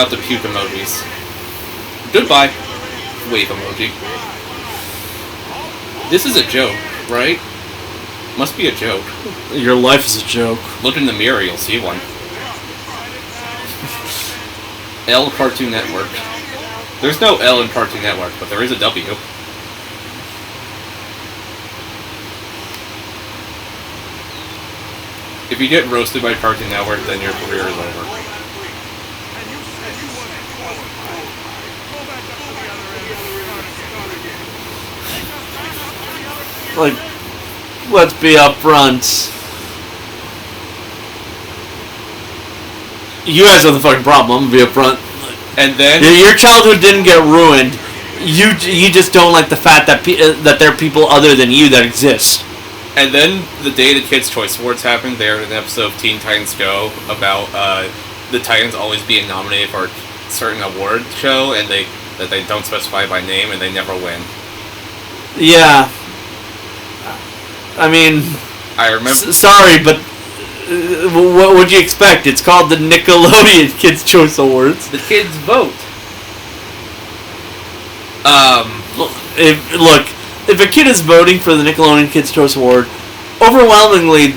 [SPEAKER 1] to puke emojis. Goodbye. Wave emoji. This is a joke, right? Must be a joke.
[SPEAKER 2] Your life is a joke.
[SPEAKER 1] Look in the mirror, you'll see one. L Cartoon Network. There's no L in Cartoon Network, but there is a W. If you get roasted by Cartoon Network, then your career is over.
[SPEAKER 2] Like, let's be upfront. You guys are the fucking problem. I'm gonna be upfront.
[SPEAKER 1] And then
[SPEAKER 2] Your childhood didn't get ruined. You just don't like the fact that that there are people other than you that exist.
[SPEAKER 1] And then the day the Kids' Choice Awards happened, they were in an episode of Teen Titans Go about the Titans always being nominated for a certain award show, and they don't specify by name, and they never win.
[SPEAKER 2] Yeah. I mean,
[SPEAKER 1] I remember.
[SPEAKER 2] Sorry, but what would you expect? It's called the Nickelodeon Kids' Choice Awards.
[SPEAKER 1] The kids vote.
[SPEAKER 2] If a kid is voting for the Nickelodeon Kids' Choice Award, overwhelmingly,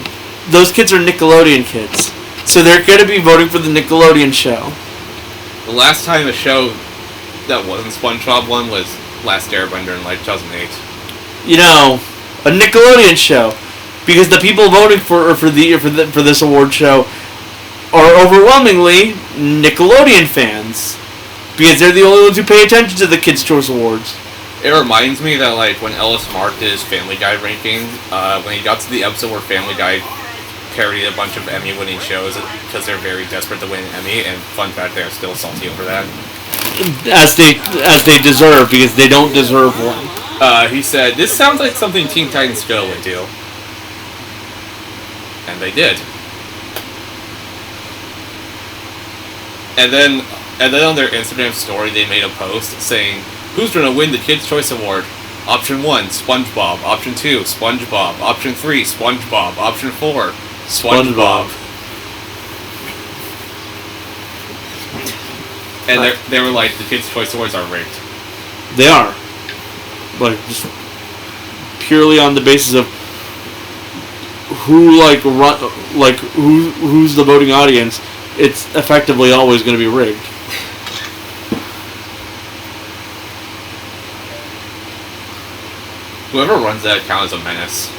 [SPEAKER 2] those kids are Nickelodeon kids. So they're going to be voting for the Nickelodeon show.
[SPEAKER 1] The last time a show that wasn't SpongeBob won was Last Airbender in like 2008.
[SPEAKER 2] You know, a Nickelodeon show, because the people voting for this award show are overwhelmingly Nickelodeon fans, because they're the only ones who pay attention to the Kids' Choice Awards.
[SPEAKER 1] It reminds me that like when Ellis Mark did his Family Guy ranking, when he got to the episode where Family Guy parodied a bunch of Emmy-winning shows because they're very desperate to win an Emmy, and fun fact, they're still salty over that.
[SPEAKER 2] As they deserve, because they don't deserve one.
[SPEAKER 1] He said, "This sounds like something Teen Titans Go would do," and they did. And then on their Instagram story, they made a post saying, "Who's gonna win the Kids' Choice Award? Option 1, SpongeBob. Option 2, SpongeBob. Option 3, SpongeBob. Option 4, SpongeBob." And they were like, the Kids' Choice Awards are rigged.
[SPEAKER 2] They are. Like, just purely on the basis of who's the voting audience. It's effectively always going to be rigged.
[SPEAKER 1] Whoever runs that account is a menace.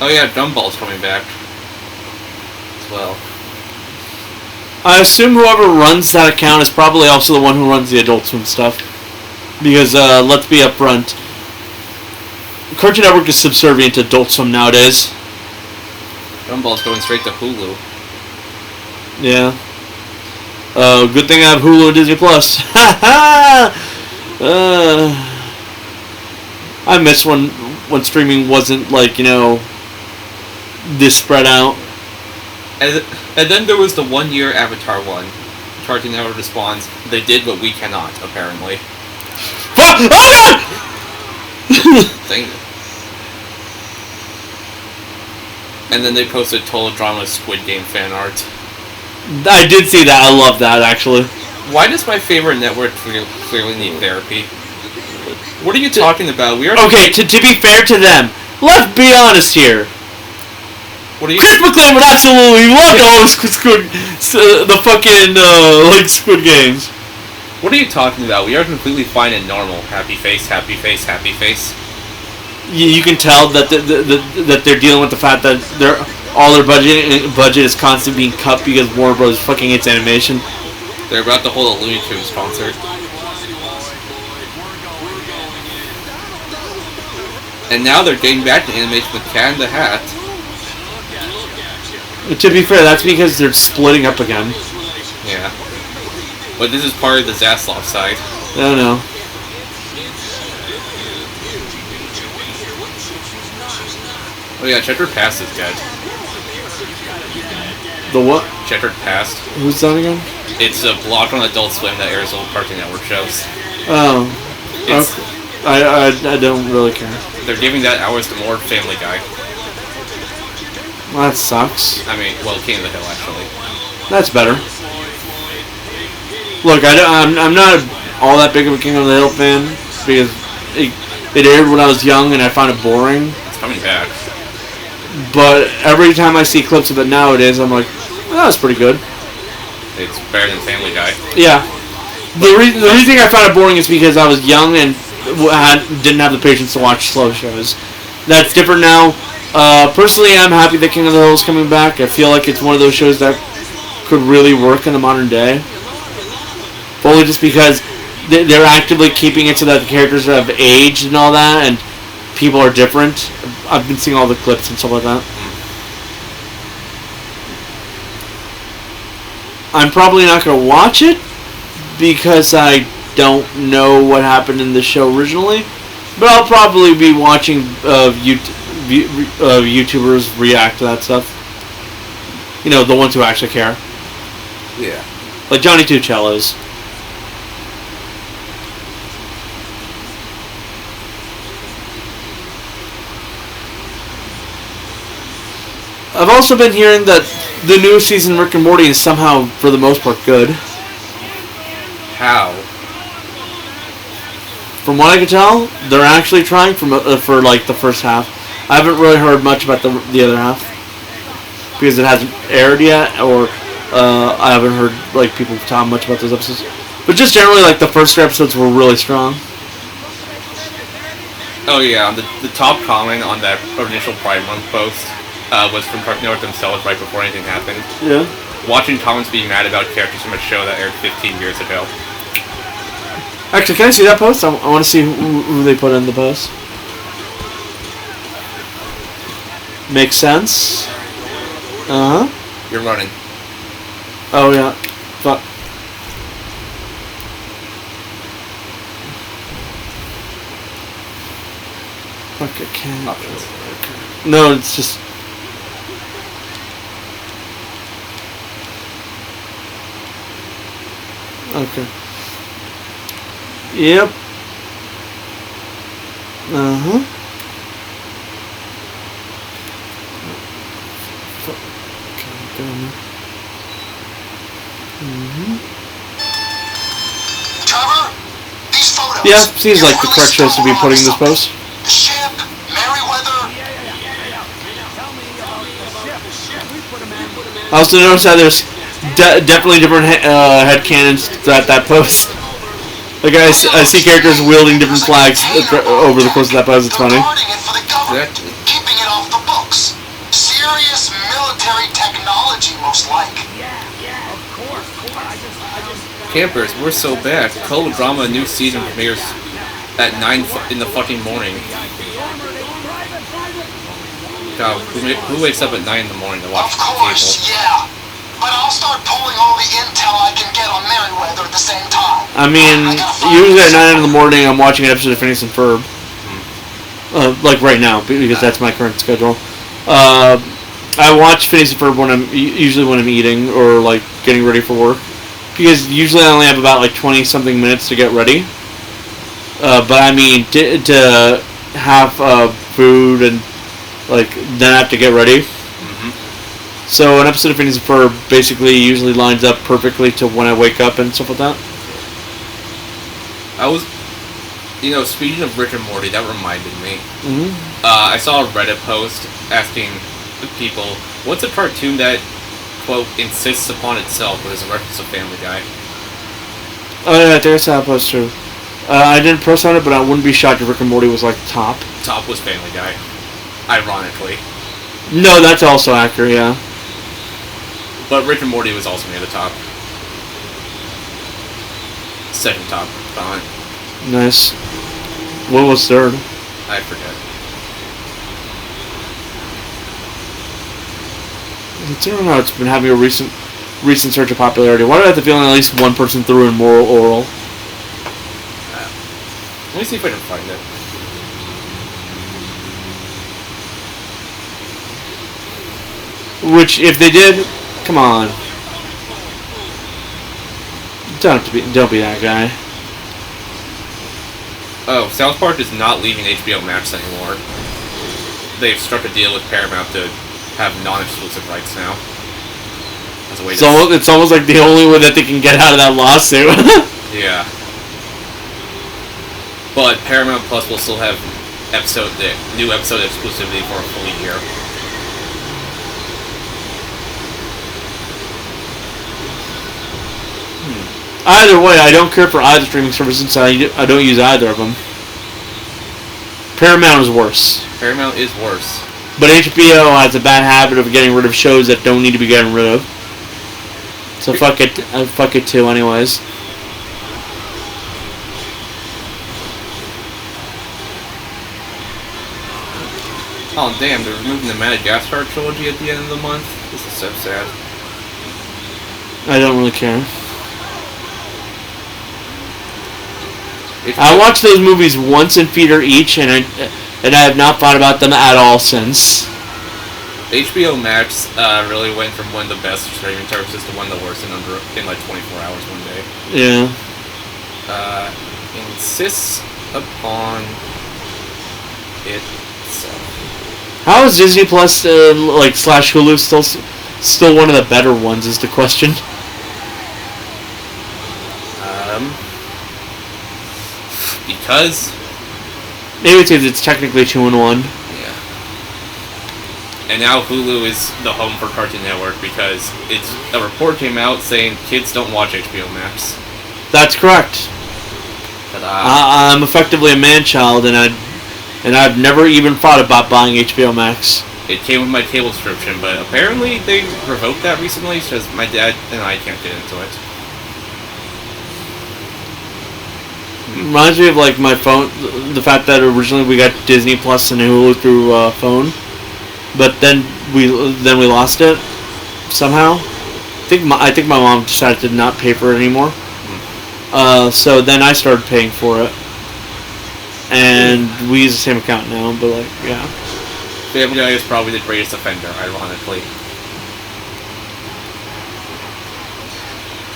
[SPEAKER 1] Oh yeah, Gumball's coming back as well.
[SPEAKER 2] I assume whoever runs that account is probably also the one who runs the Adult Swim stuff. Because, let's be upfront, Cartoon Network is subservient to Adult Swim nowadays.
[SPEAKER 1] Gumball's going straight to Hulu.
[SPEAKER 2] Yeah. Good thing I have Hulu and Disney Plus. I miss when streaming wasn't, like, you know, this spread out.
[SPEAKER 1] And then there was the 1 year Avatar one. Cartoon Network responds, "They did what we cannot, apparently."
[SPEAKER 2] Oh God!
[SPEAKER 1] Thing. And then they posted Total Drama Squid Game fan art.
[SPEAKER 2] I did see that. I love that, actually.
[SPEAKER 1] Why does my favorite network clearly need therapy? What are you talking about? We are
[SPEAKER 2] Okay, to be fair to them, let's be honest here.
[SPEAKER 1] What are you?
[SPEAKER 2] Chris McLean would absolutely love to host the fucking like Squid Games.
[SPEAKER 1] What are you talking about? We are completely fine and normal. Happy face, happy face, happy face.
[SPEAKER 2] You can tell that that they're dealing with the fact that all their budget is constantly being cut because Warner Bros. Fucking hates animation.
[SPEAKER 1] They're about to hold a Looney Tunes concert. And now they're getting back to animation with Cat in the Hat.
[SPEAKER 2] To be fair, that's because they're splitting up again.
[SPEAKER 1] Yeah. But this is part of the Zaslav side.
[SPEAKER 2] I don't know.
[SPEAKER 1] Oh yeah, Checkered Past is dead.
[SPEAKER 2] The what?
[SPEAKER 1] Checkered Past.
[SPEAKER 2] Who's that again?
[SPEAKER 1] It's a blog on Adult Swim that airs old Cartoon Network shows.
[SPEAKER 2] Oh.
[SPEAKER 1] It's,
[SPEAKER 2] I don't really care.
[SPEAKER 1] They're giving that hours to more Family Guy.
[SPEAKER 2] Well, that sucks.
[SPEAKER 1] I mean, well, King of the Hill, actually.
[SPEAKER 2] That's better. Look, I'm not all that big of a King of the Hill fan because it aired when I was young and I found it boring.
[SPEAKER 1] It's coming back.
[SPEAKER 2] But every time I see clips of it nowadays, I'm like, oh, that's pretty good.
[SPEAKER 1] It's better than Family Guy.
[SPEAKER 2] Yeah. The reason I found it boring is because I was young and didn't have the patience to watch slow shows. That's different now. Personally, I'm happy that King of the Hill is coming back. I feel like it's one of those shows that could really work in the modern day. Only just because they're actively keeping it so that the characters have aged and all that, and people are different. I've been seeing all the clips and stuff like that. I'm probably not going to watch it because I don't know what happened in the show originally. But I'll probably be watching YouTubers react to that stuff. You know, the ones who actually care.
[SPEAKER 1] Yeah.
[SPEAKER 2] Like Johnny Two Cellos. I've also been hearing that the new season of Rick and Morty is somehow, for the most part, good.
[SPEAKER 1] How?
[SPEAKER 2] From what I can tell, they're actually trying for like the first half. I haven't really heard much about the other half because it hasn't aired yet, or I haven't heard like people talk much about those episodes. But just generally, like the first 3 episodes were really strong.
[SPEAKER 1] Oh yeah, the top comment on that initial Pride Month post was from Cartoon Network themselves right before anything happened.
[SPEAKER 2] Yeah.
[SPEAKER 1] Watching comments being mad about characters from a show that aired 15 years ago.
[SPEAKER 2] Actually, can I see that post? I want to see who they put in the post. Makes sense. Uh huh.
[SPEAKER 1] You're running.
[SPEAKER 2] Oh yeah. Fuck. Fuck, I can't.
[SPEAKER 1] Options.
[SPEAKER 2] No, it's just. Okay. Yep. Uh-huh. Mm-hmm.
[SPEAKER 5] Trevor, these photos.
[SPEAKER 2] Yeah, seems like the correct choice to be putting this post.
[SPEAKER 5] The ship, Merryweather.
[SPEAKER 2] I also noticed that there's definitely different headcanons at that post. Like I see characters wielding different flags over the course of that post. It's funny.
[SPEAKER 5] Guarding it for the government,
[SPEAKER 1] Exactly.
[SPEAKER 5] keeping it off the books. Serious military technology, most like.
[SPEAKER 1] Campers, we're so bad. Code Drama new season premieres at 9 in the fucking morning. God, who wakes up at 9 in the morning to watch
[SPEAKER 5] Of course,
[SPEAKER 1] cable?
[SPEAKER 5] yeah. But I'll start pulling all the intel I can get on Merryweather at the same time.
[SPEAKER 2] I mean, usually at 9 in the morning, I'm watching an episode of Phineas and Ferb. Like right now, because that's my current schedule. I watch Phineas and Ferb usually when I'm eating or like getting ready for work, because usually I only have about like 20 something minutes to get ready. But I mean, to have food and like then I have to get ready. So an episode of Phineas and Ferb basically usually lines up perfectly to when I wake up and stuff like that.
[SPEAKER 1] I was, speaking of Rick and Morty, that reminded me.
[SPEAKER 2] Mm-hmm.
[SPEAKER 1] I saw a Reddit post asking people, what's a cartoon that, quote, insists upon itself, but is a reference to Family Guy?
[SPEAKER 2] Oh yeah, I think I saw that post too. I didn't press on it, but I wouldn't be shocked if Rick and Morty was like top.
[SPEAKER 1] Top was Family Guy, ironically.
[SPEAKER 2] No, that's also accurate, yeah.
[SPEAKER 1] But Rick and Morty was also near the top. Second top, fine.
[SPEAKER 2] Nice. What was third?
[SPEAKER 1] I forget.
[SPEAKER 2] I don't know. It's been having a recent surge of popularity. Why do I have the feeling at least one person threw in Moral Oral?
[SPEAKER 1] Let me see if I can find it.
[SPEAKER 2] Which, if they did, come on. Don't be that guy.
[SPEAKER 1] Oh, South Park is not leaving HBO Max anymore. They've struck a deal with Paramount to have non-exclusive rights now. As a way
[SPEAKER 2] It's almost like the only way that they can get out of that lawsuit.
[SPEAKER 1] Yeah. But Paramount Plus will still have new episode exclusivity for a full year.
[SPEAKER 2] Either way, I don't care for either streaming service since I don't use either of them. Paramount is worse.
[SPEAKER 1] Paramount is worse.
[SPEAKER 2] But HBO has a bad habit of getting rid of shows that don't need to be getting rid of. So fuck it too anyways.
[SPEAKER 1] Oh damn, they're removing the Madagascar trilogy at the end of the month? This is so sad.
[SPEAKER 2] I don't really care.
[SPEAKER 1] If
[SPEAKER 2] I watched those movies once in theater each, and I have not thought about them at all since.
[SPEAKER 1] HBO Max really went from one of the best streaming services to one of the worst in like 24 hours one day.
[SPEAKER 2] Yeah.
[SPEAKER 1] Insists upon itself.
[SPEAKER 2] How is Disney Plus slash Hulu still one of the better ones? Is the question.
[SPEAKER 1] Because
[SPEAKER 2] Maybe it's because it's technically 2-in-1.
[SPEAKER 1] Yeah. And now Hulu is the home for Cartoon Network because a report came out saying kids don't watch HBO Max.
[SPEAKER 2] That's correct. I'm effectively a man-child, and I've never even thought about buying HBO Max.
[SPEAKER 1] It came with my cable subscription, but apparently they revoked that recently because my dad and I can't get into it.
[SPEAKER 2] Reminds me of like my phone, the fact that originally we got Disney Plus and Hulu through phone, but then we lost it somehow. I think my mom decided to not pay for it anymore. So then I started paying for it, and we use the same account now. But like, yeah.
[SPEAKER 1] Family Guy is probably the greatest offender, ironically.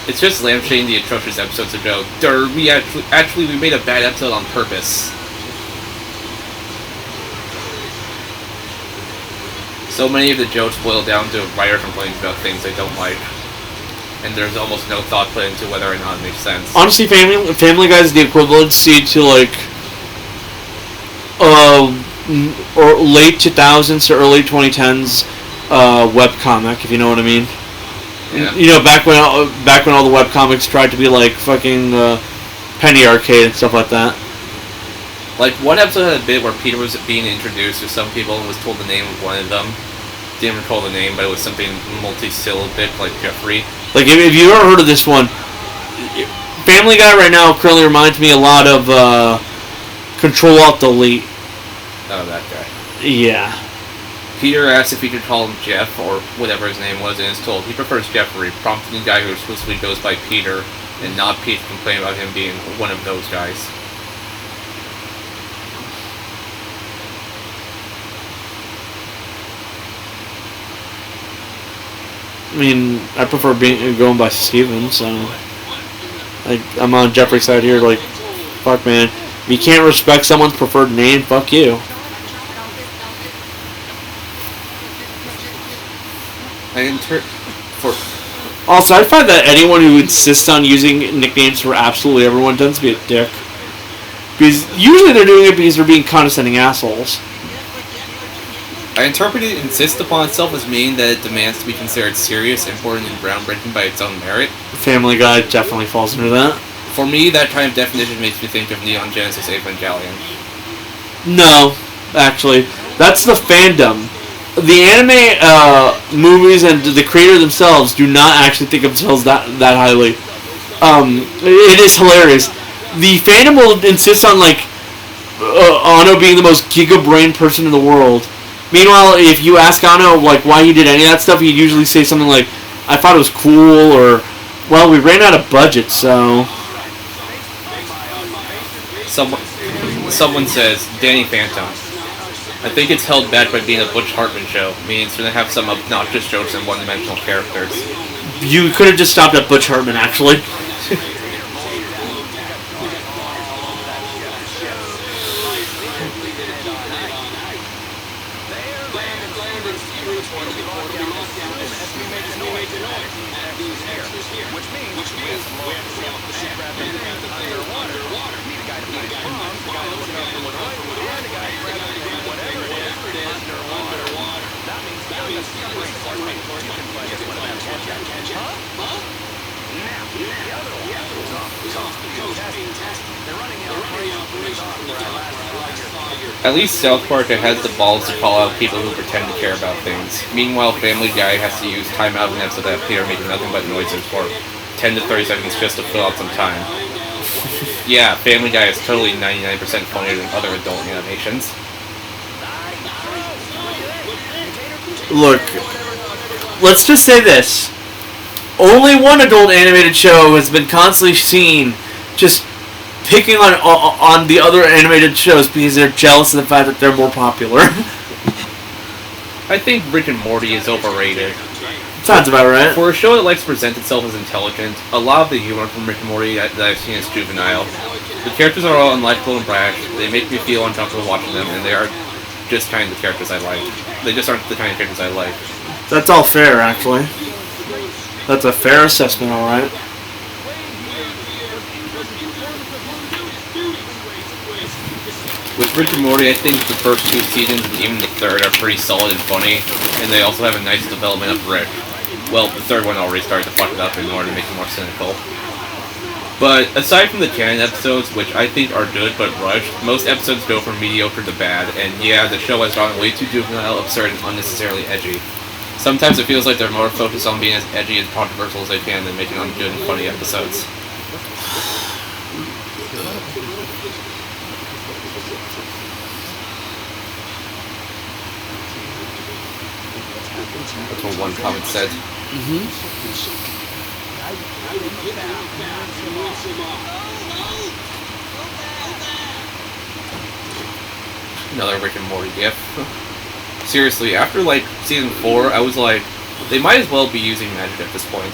[SPEAKER 1] It's just lampshading the atrocious episodes ago. We actually made a bad episode on purpose. So many of the jokes boil down to a writer complaining about things they don't like, and there's almost no thought put into whether or not it makes sense.
[SPEAKER 2] Honestly, Family Guy is the equivalency to like, or late 2000s to early 2010s webcomic, if you know what I mean.
[SPEAKER 1] Yeah.
[SPEAKER 2] You know, back when all the webcomics tried to be like fucking Penny Arcade and stuff like that.
[SPEAKER 1] Like, one episode had a bit where Peter was being introduced to some people and was told the name of one of them. Didn't recall the name, but it was something multi-syllabic, like Jeffrey.
[SPEAKER 2] Like, if you ever heard of this one, Family Guy right now currently reminds me a lot of Control-Alt-Delete.
[SPEAKER 1] Oh, that guy.
[SPEAKER 2] Yeah.
[SPEAKER 1] Peter asks if he could call him Jeff, or whatever his name was, and is told he prefers Jeffrey, prompting the guy who exclusively goes by Peter, and not Pete, to complain about him being one of those guys.
[SPEAKER 2] I mean, I prefer going by Steven, so like I'm on Jeffrey's side here. Like, fuck, man, if you can't respect someone's preferred name, fuck you.
[SPEAKER 1] For
[SPEAKER 2] Also, I find that anyone who insists on using nicknames for absolutely everyone tends to be a dick. Because usually they're doing it because they're being condescending assholes.
[SPEAKER 1] I interpret it insist upon itself as meaning that it demands to be considered serious, important, and groundbreaking by its own merit.
[SPEAKER 2] Family Guy definitely falls into that.
[SPEAKER 1] For me, that kind of definition makes me think of Neon Genesis Evangelion.
[SPEAKER 2] No, actually. That's the fandom. The anime movies and the creator themselves do not actually think of themselves that highly. It is hilarious. The fandom will insist on, like, Ano being the most giga-brain person in the world. Meanwhile, if you ask Ano, like, why he did any of that stuff, he'd usually say something like, I thought it was cool, or, well, we ran out of budget, so...
[SPEAKER 1] Someone says, Danny Phantom. I think it's held back by being a Butch Hartman show, meaning it's going to have some obnoxious jokes and one-dimensional characters.
[SPEAKER 2] You could have just stopped at Butch Hartman, actually.
[SPEAKER 1] At least South Park has the balls to call out people who pretend to care about things. Meanwhile, Family Guy has to use time out of an episode that appear making nothing but noises for 10 to 30 seconds just to fill out some time. Yeah, Family Guy is totally 99% funnier than other adult animations.
[SPEAKER 2] Look, let's just say this. Only one adult animated show has been constantly seen just picking on the other animated shows because they're jealous of the fact that they're more popular.
[SPEAKER 1] I think Rick and Morty is overrated.
[SPEAKER 2] Sounds about right.
[SPEAKER 1] For a show that likes to present itself as intelligent, a lot of the humor from Rick and Morty that I've seen is juvenile. The characters are all unlikable and brash, they make me feel uncomfortable watching them, and they are just kind of the characters I like. They just aren't the kind of characters I like.
[SPEAKER 2] That's all fair, actually. That's a fair assessment, alright.
[SPEAKER 1] With Rick and Morty, I think the first two seasons and even the third are pretty solid and funny, and they also have a nice development of Rick. Well, the third one already started to fuck it up in order to make it more cynical. But aside from the canon episodes, which I think are good but rushed, most episodes go from mediocre to bad, and yeah, the show has gone way too juvenile, absurd, and unnecessarily edgy. Sometimes it feels like they're more focused on being as edgy and controversial as they can than making on good and funny episodes. That's what one comment said. Another Rick and Morty gif. Seriously, after like season 4, I was like, they might as well be using magic at this point.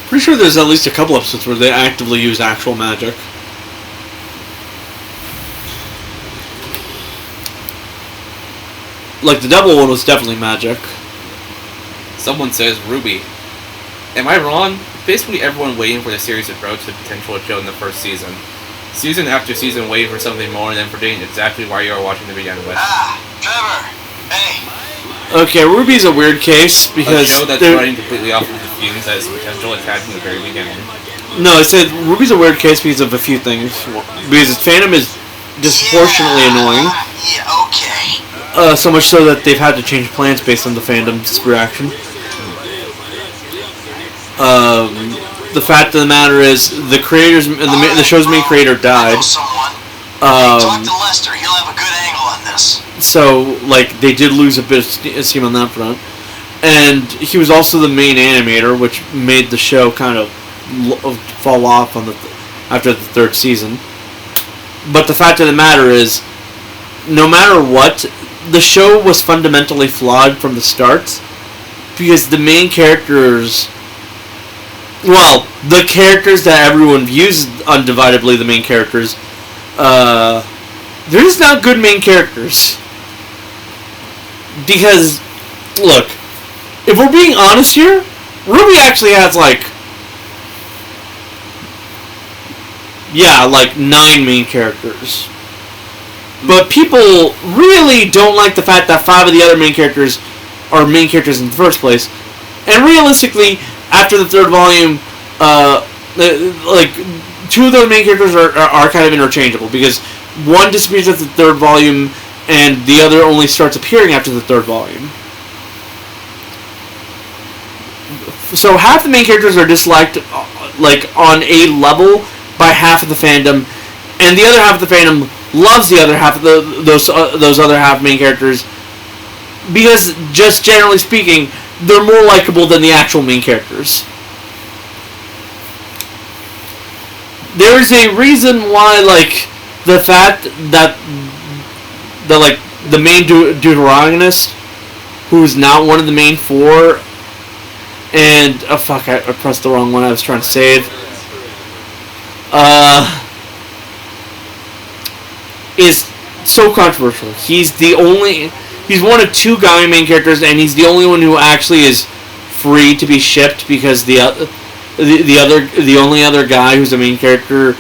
[SPEAKER 2] Pretty sure there's at least a couple episodes where they actively use actual magic. Like, the devil one was definitely magic.
[SPEAKER 1] Someone says Ruby. Am I wrong? Basically everyone waiting for the series to grow to the potential it showed in the first season. Season after season waiting for something more and then forgetting exactly why you are watching to begin with.
[SPEAKER 5] Ah, Trevor. Hey.
[SPEAKER 2] Okay, Ruby's a weird case because...
[SPEAKER 1] A show that's running completely off of the fumes as the potential it had from the very beginning.
[SPEAKER 2] No, I said Ruby's a weird case because of a few things. Because its fandom is disproportionately annoying.
[SPEAKER 5] Yeah, okay.
[SPEAKER 2] So much so that they've had to change plans based on the fandom's reaction. The fact of the matter is, the creators, the show's main creator died.
[SPEAKER 5] Talk to Lester. He'll have a good angle on this.
[SPEAKER 2] So, like, they did lose a bit of steam on that front. And he was also the main animator, which made the show kind of fall off on after the third season. But the fact of the matter is, no matter what, the show was fundamentally flawed from the start. Because the main characters... Well, the characters that everyone views undividedly, the main characters, they're just not good main characters. Because, look, if we're being honest here, Ruby actually has, like, 9 main characters. But people really don't like the fact that 5 of the other main characters are main characters in the first place. And realistically, after the 3rd volume, 2 of those main characters are kind of interchangeable, because one disappears at the 3rd volume and the other only starts appearing after the 3rd volume. So half the main characters are disliked, on a level by half of the fandom, and the other half of the fandom loves the other half of those other half main characters, because just generally speaking, they're more likable than the actual main characters. There is a reason why, the fact that the main Deuteronomist, who's not one of the main 4, and I pressed the wrong one. I was trying to save. Is so controversial. He's one of 2 guy main characters, and he's the only one who actually is free to be shipped, because the only other guy who's a main character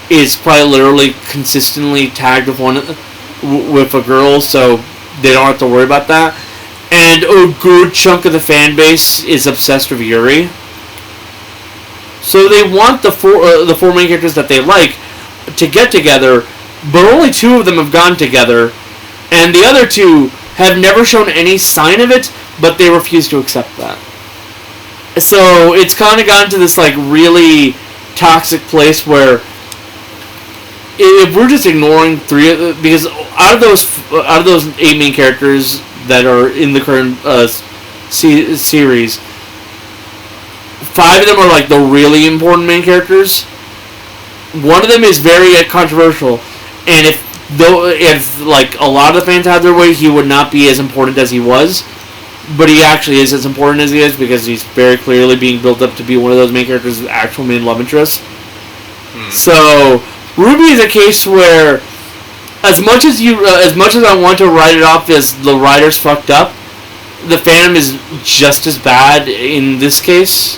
[SPEAKER 2] is probably literally consistently tagged with a girl, so they don't have to worry about that. And a good chunk of the fan base is obsessed with Yuri. So they want the 4 main characters that they like to get together, but only 2 of them have gone together, and the other 2 have never shown any sign of it, but they refuse to accept that. So it's kind of gotten to this really toxic place where if we're just ignoring 3, because out of those 8 main characters that are in the current series, 5 of them are the really important main characters. One of them is very controversial, and if a lot of the fans had their way, he would not be as important as he was. But he actually is as important as he is, because he's very clearly being built up to be one of those main characters' actual main love interest. So Ruby is a case where, as much as I want to write it off as the writers fucked up, the fandom is just as bad in this case.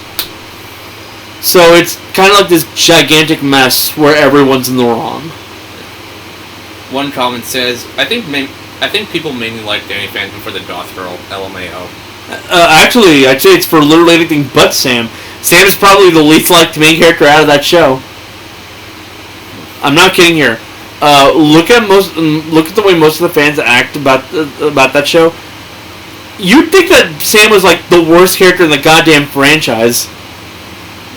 [SPEAKER 2] So it's kind of like this gigantic mess where everyone's in the wrong.
[SPEAKER 1] One comment says, I think people mainly like Danny Phantom for the goth girl, LMAO.
[SPEAKER 2] Actually, I'd say it's for literally anything but Sam. Sam is probably the least liked main character out of that show. I'm not kidding here. Look at the way most of the fans act about that show. You'd think that Sam was the worst character in the goddamn franchise.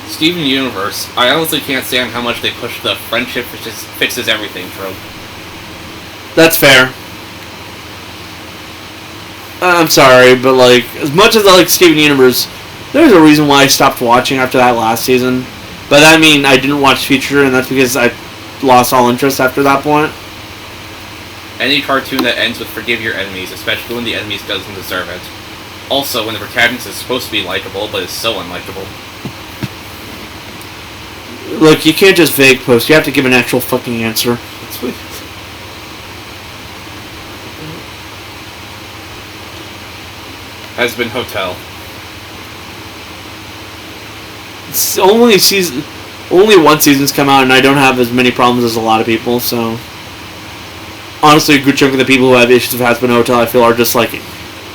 [SPEAKER 1] Steven Universe, I honestly can't stand how much they push the friendship fixes everything trope.
[SPEAKER 2] That's fair. I'm sorry, but as much as I like Steven Universe, there's a reason why I stopped watching after that last season. But that mean I didn't watch Future, and that's because I lost all interest after that point.
[SPEAKER 1] Any cartoon that ends with forgive your enemies, especially when the enemies doesn't deserve it. Also, when the protagonist is supposed to be likable, but is so unlikable.
[SPEAKER 2] Look, you can't just vague post. You have to give an actual fucking answer.
[SPEAKER 1] Has been Hotel.
[SPEAKER 2] It's only one season's come out, and I don't have as many problems as a lot of people, so honestly, a good chunk of the people who have issues with Has Been Hotel, I feel, are just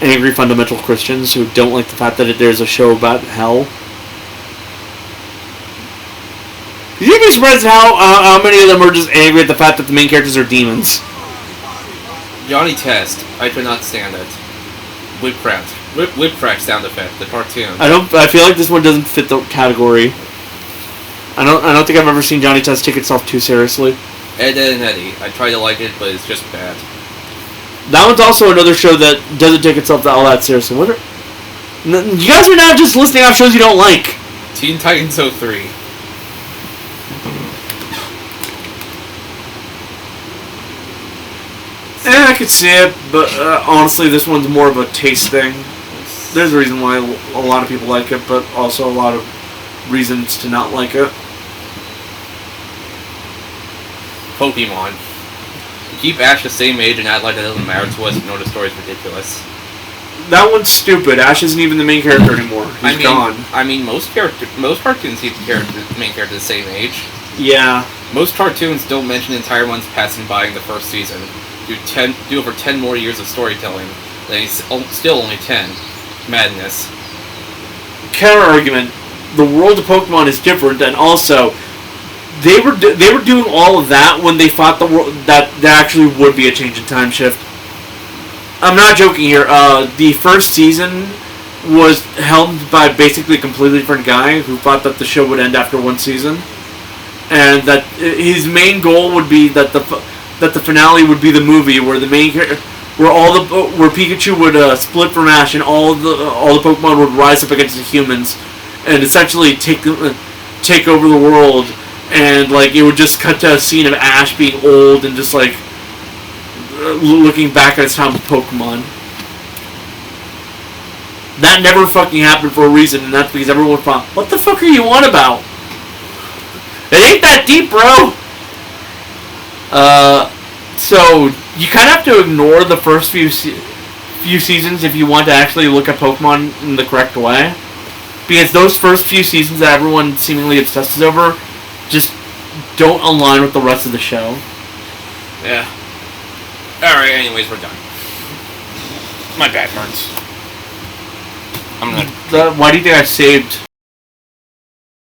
[SPEAKER 2] angry fundamental Christians who don't like the fact that there's a show about hell. You'd be surprised at how many of them are just angry at the fact that the main characters are demons.
[SPEAKER 1] Johnny Test, I could not stand it. Whipcrack sound effect, the cartoon.
[SPEAKER 2] I feel like this one doesn't fit the category. I don't think I've ever seen Johnny Test take itself too seriously.
[SPEAKER 1] Ed, Edd and Eddy. I try to like it, but it's just bad.
[SPEAKER 2] That one's also another show that doesn't take itself all that seriously. You guys are now just listing off shows you don't like.
[SPEAKER 1] Teen Titans 03.
[SPEAKER 2] I could see it, but honestly, this one's more of a taste thing. There's a reason why a lot of people like it, but also a lot of reasons to not like it.
[SPEAKER 1] Pokemon. Keep Ash the same age and act like it doesn't matter to us, you know the story's ridiculous.
[SPEAKER 2] that one's stupid. Ash isn't even the main character anymore. He's gone.
[SPEAKER 1] I mean, most cartoons keep the main character the same age.
[SPEAKER 2] Yeah.
[SPEAKER 1] Most cartoons don't mention entire ones passing by in the first season. Do over 10 more years of storytelling. Then it's still only 10. Madness.
[SPEAKER 2] Counter argument: the world of Pokemon is different, and also they were doing all of that when they thought the world that there actually would be a change in time shift. I'm not joking here. The first season was helmed by basically a completely different guy who thought that the show would end after one season, and that his main goal would be that the finale would be the movie where the main where Pikachu would split from Ash and all the Pokemon would rise up against the humans and essentially take over the world, and like it would just cut to a scene of Ash being old and just like looking back at his time with Pokemon. That never fucking happened for a reason, and that's because everyone thought, what the fuck are you on about? It ain't that deep, bro! So, you kind of have to ignore the first few seasons if you want to actually look at Pokemon in the correct way. Because those first few seasons that everyone seemingly obsesses over just don't align with the rest of the show.
[SPEAKER 1] Yeah. Alright, anyways, we're done. My back hurts. I'm gonna...
[SPEAKER 2] Why do you think I saved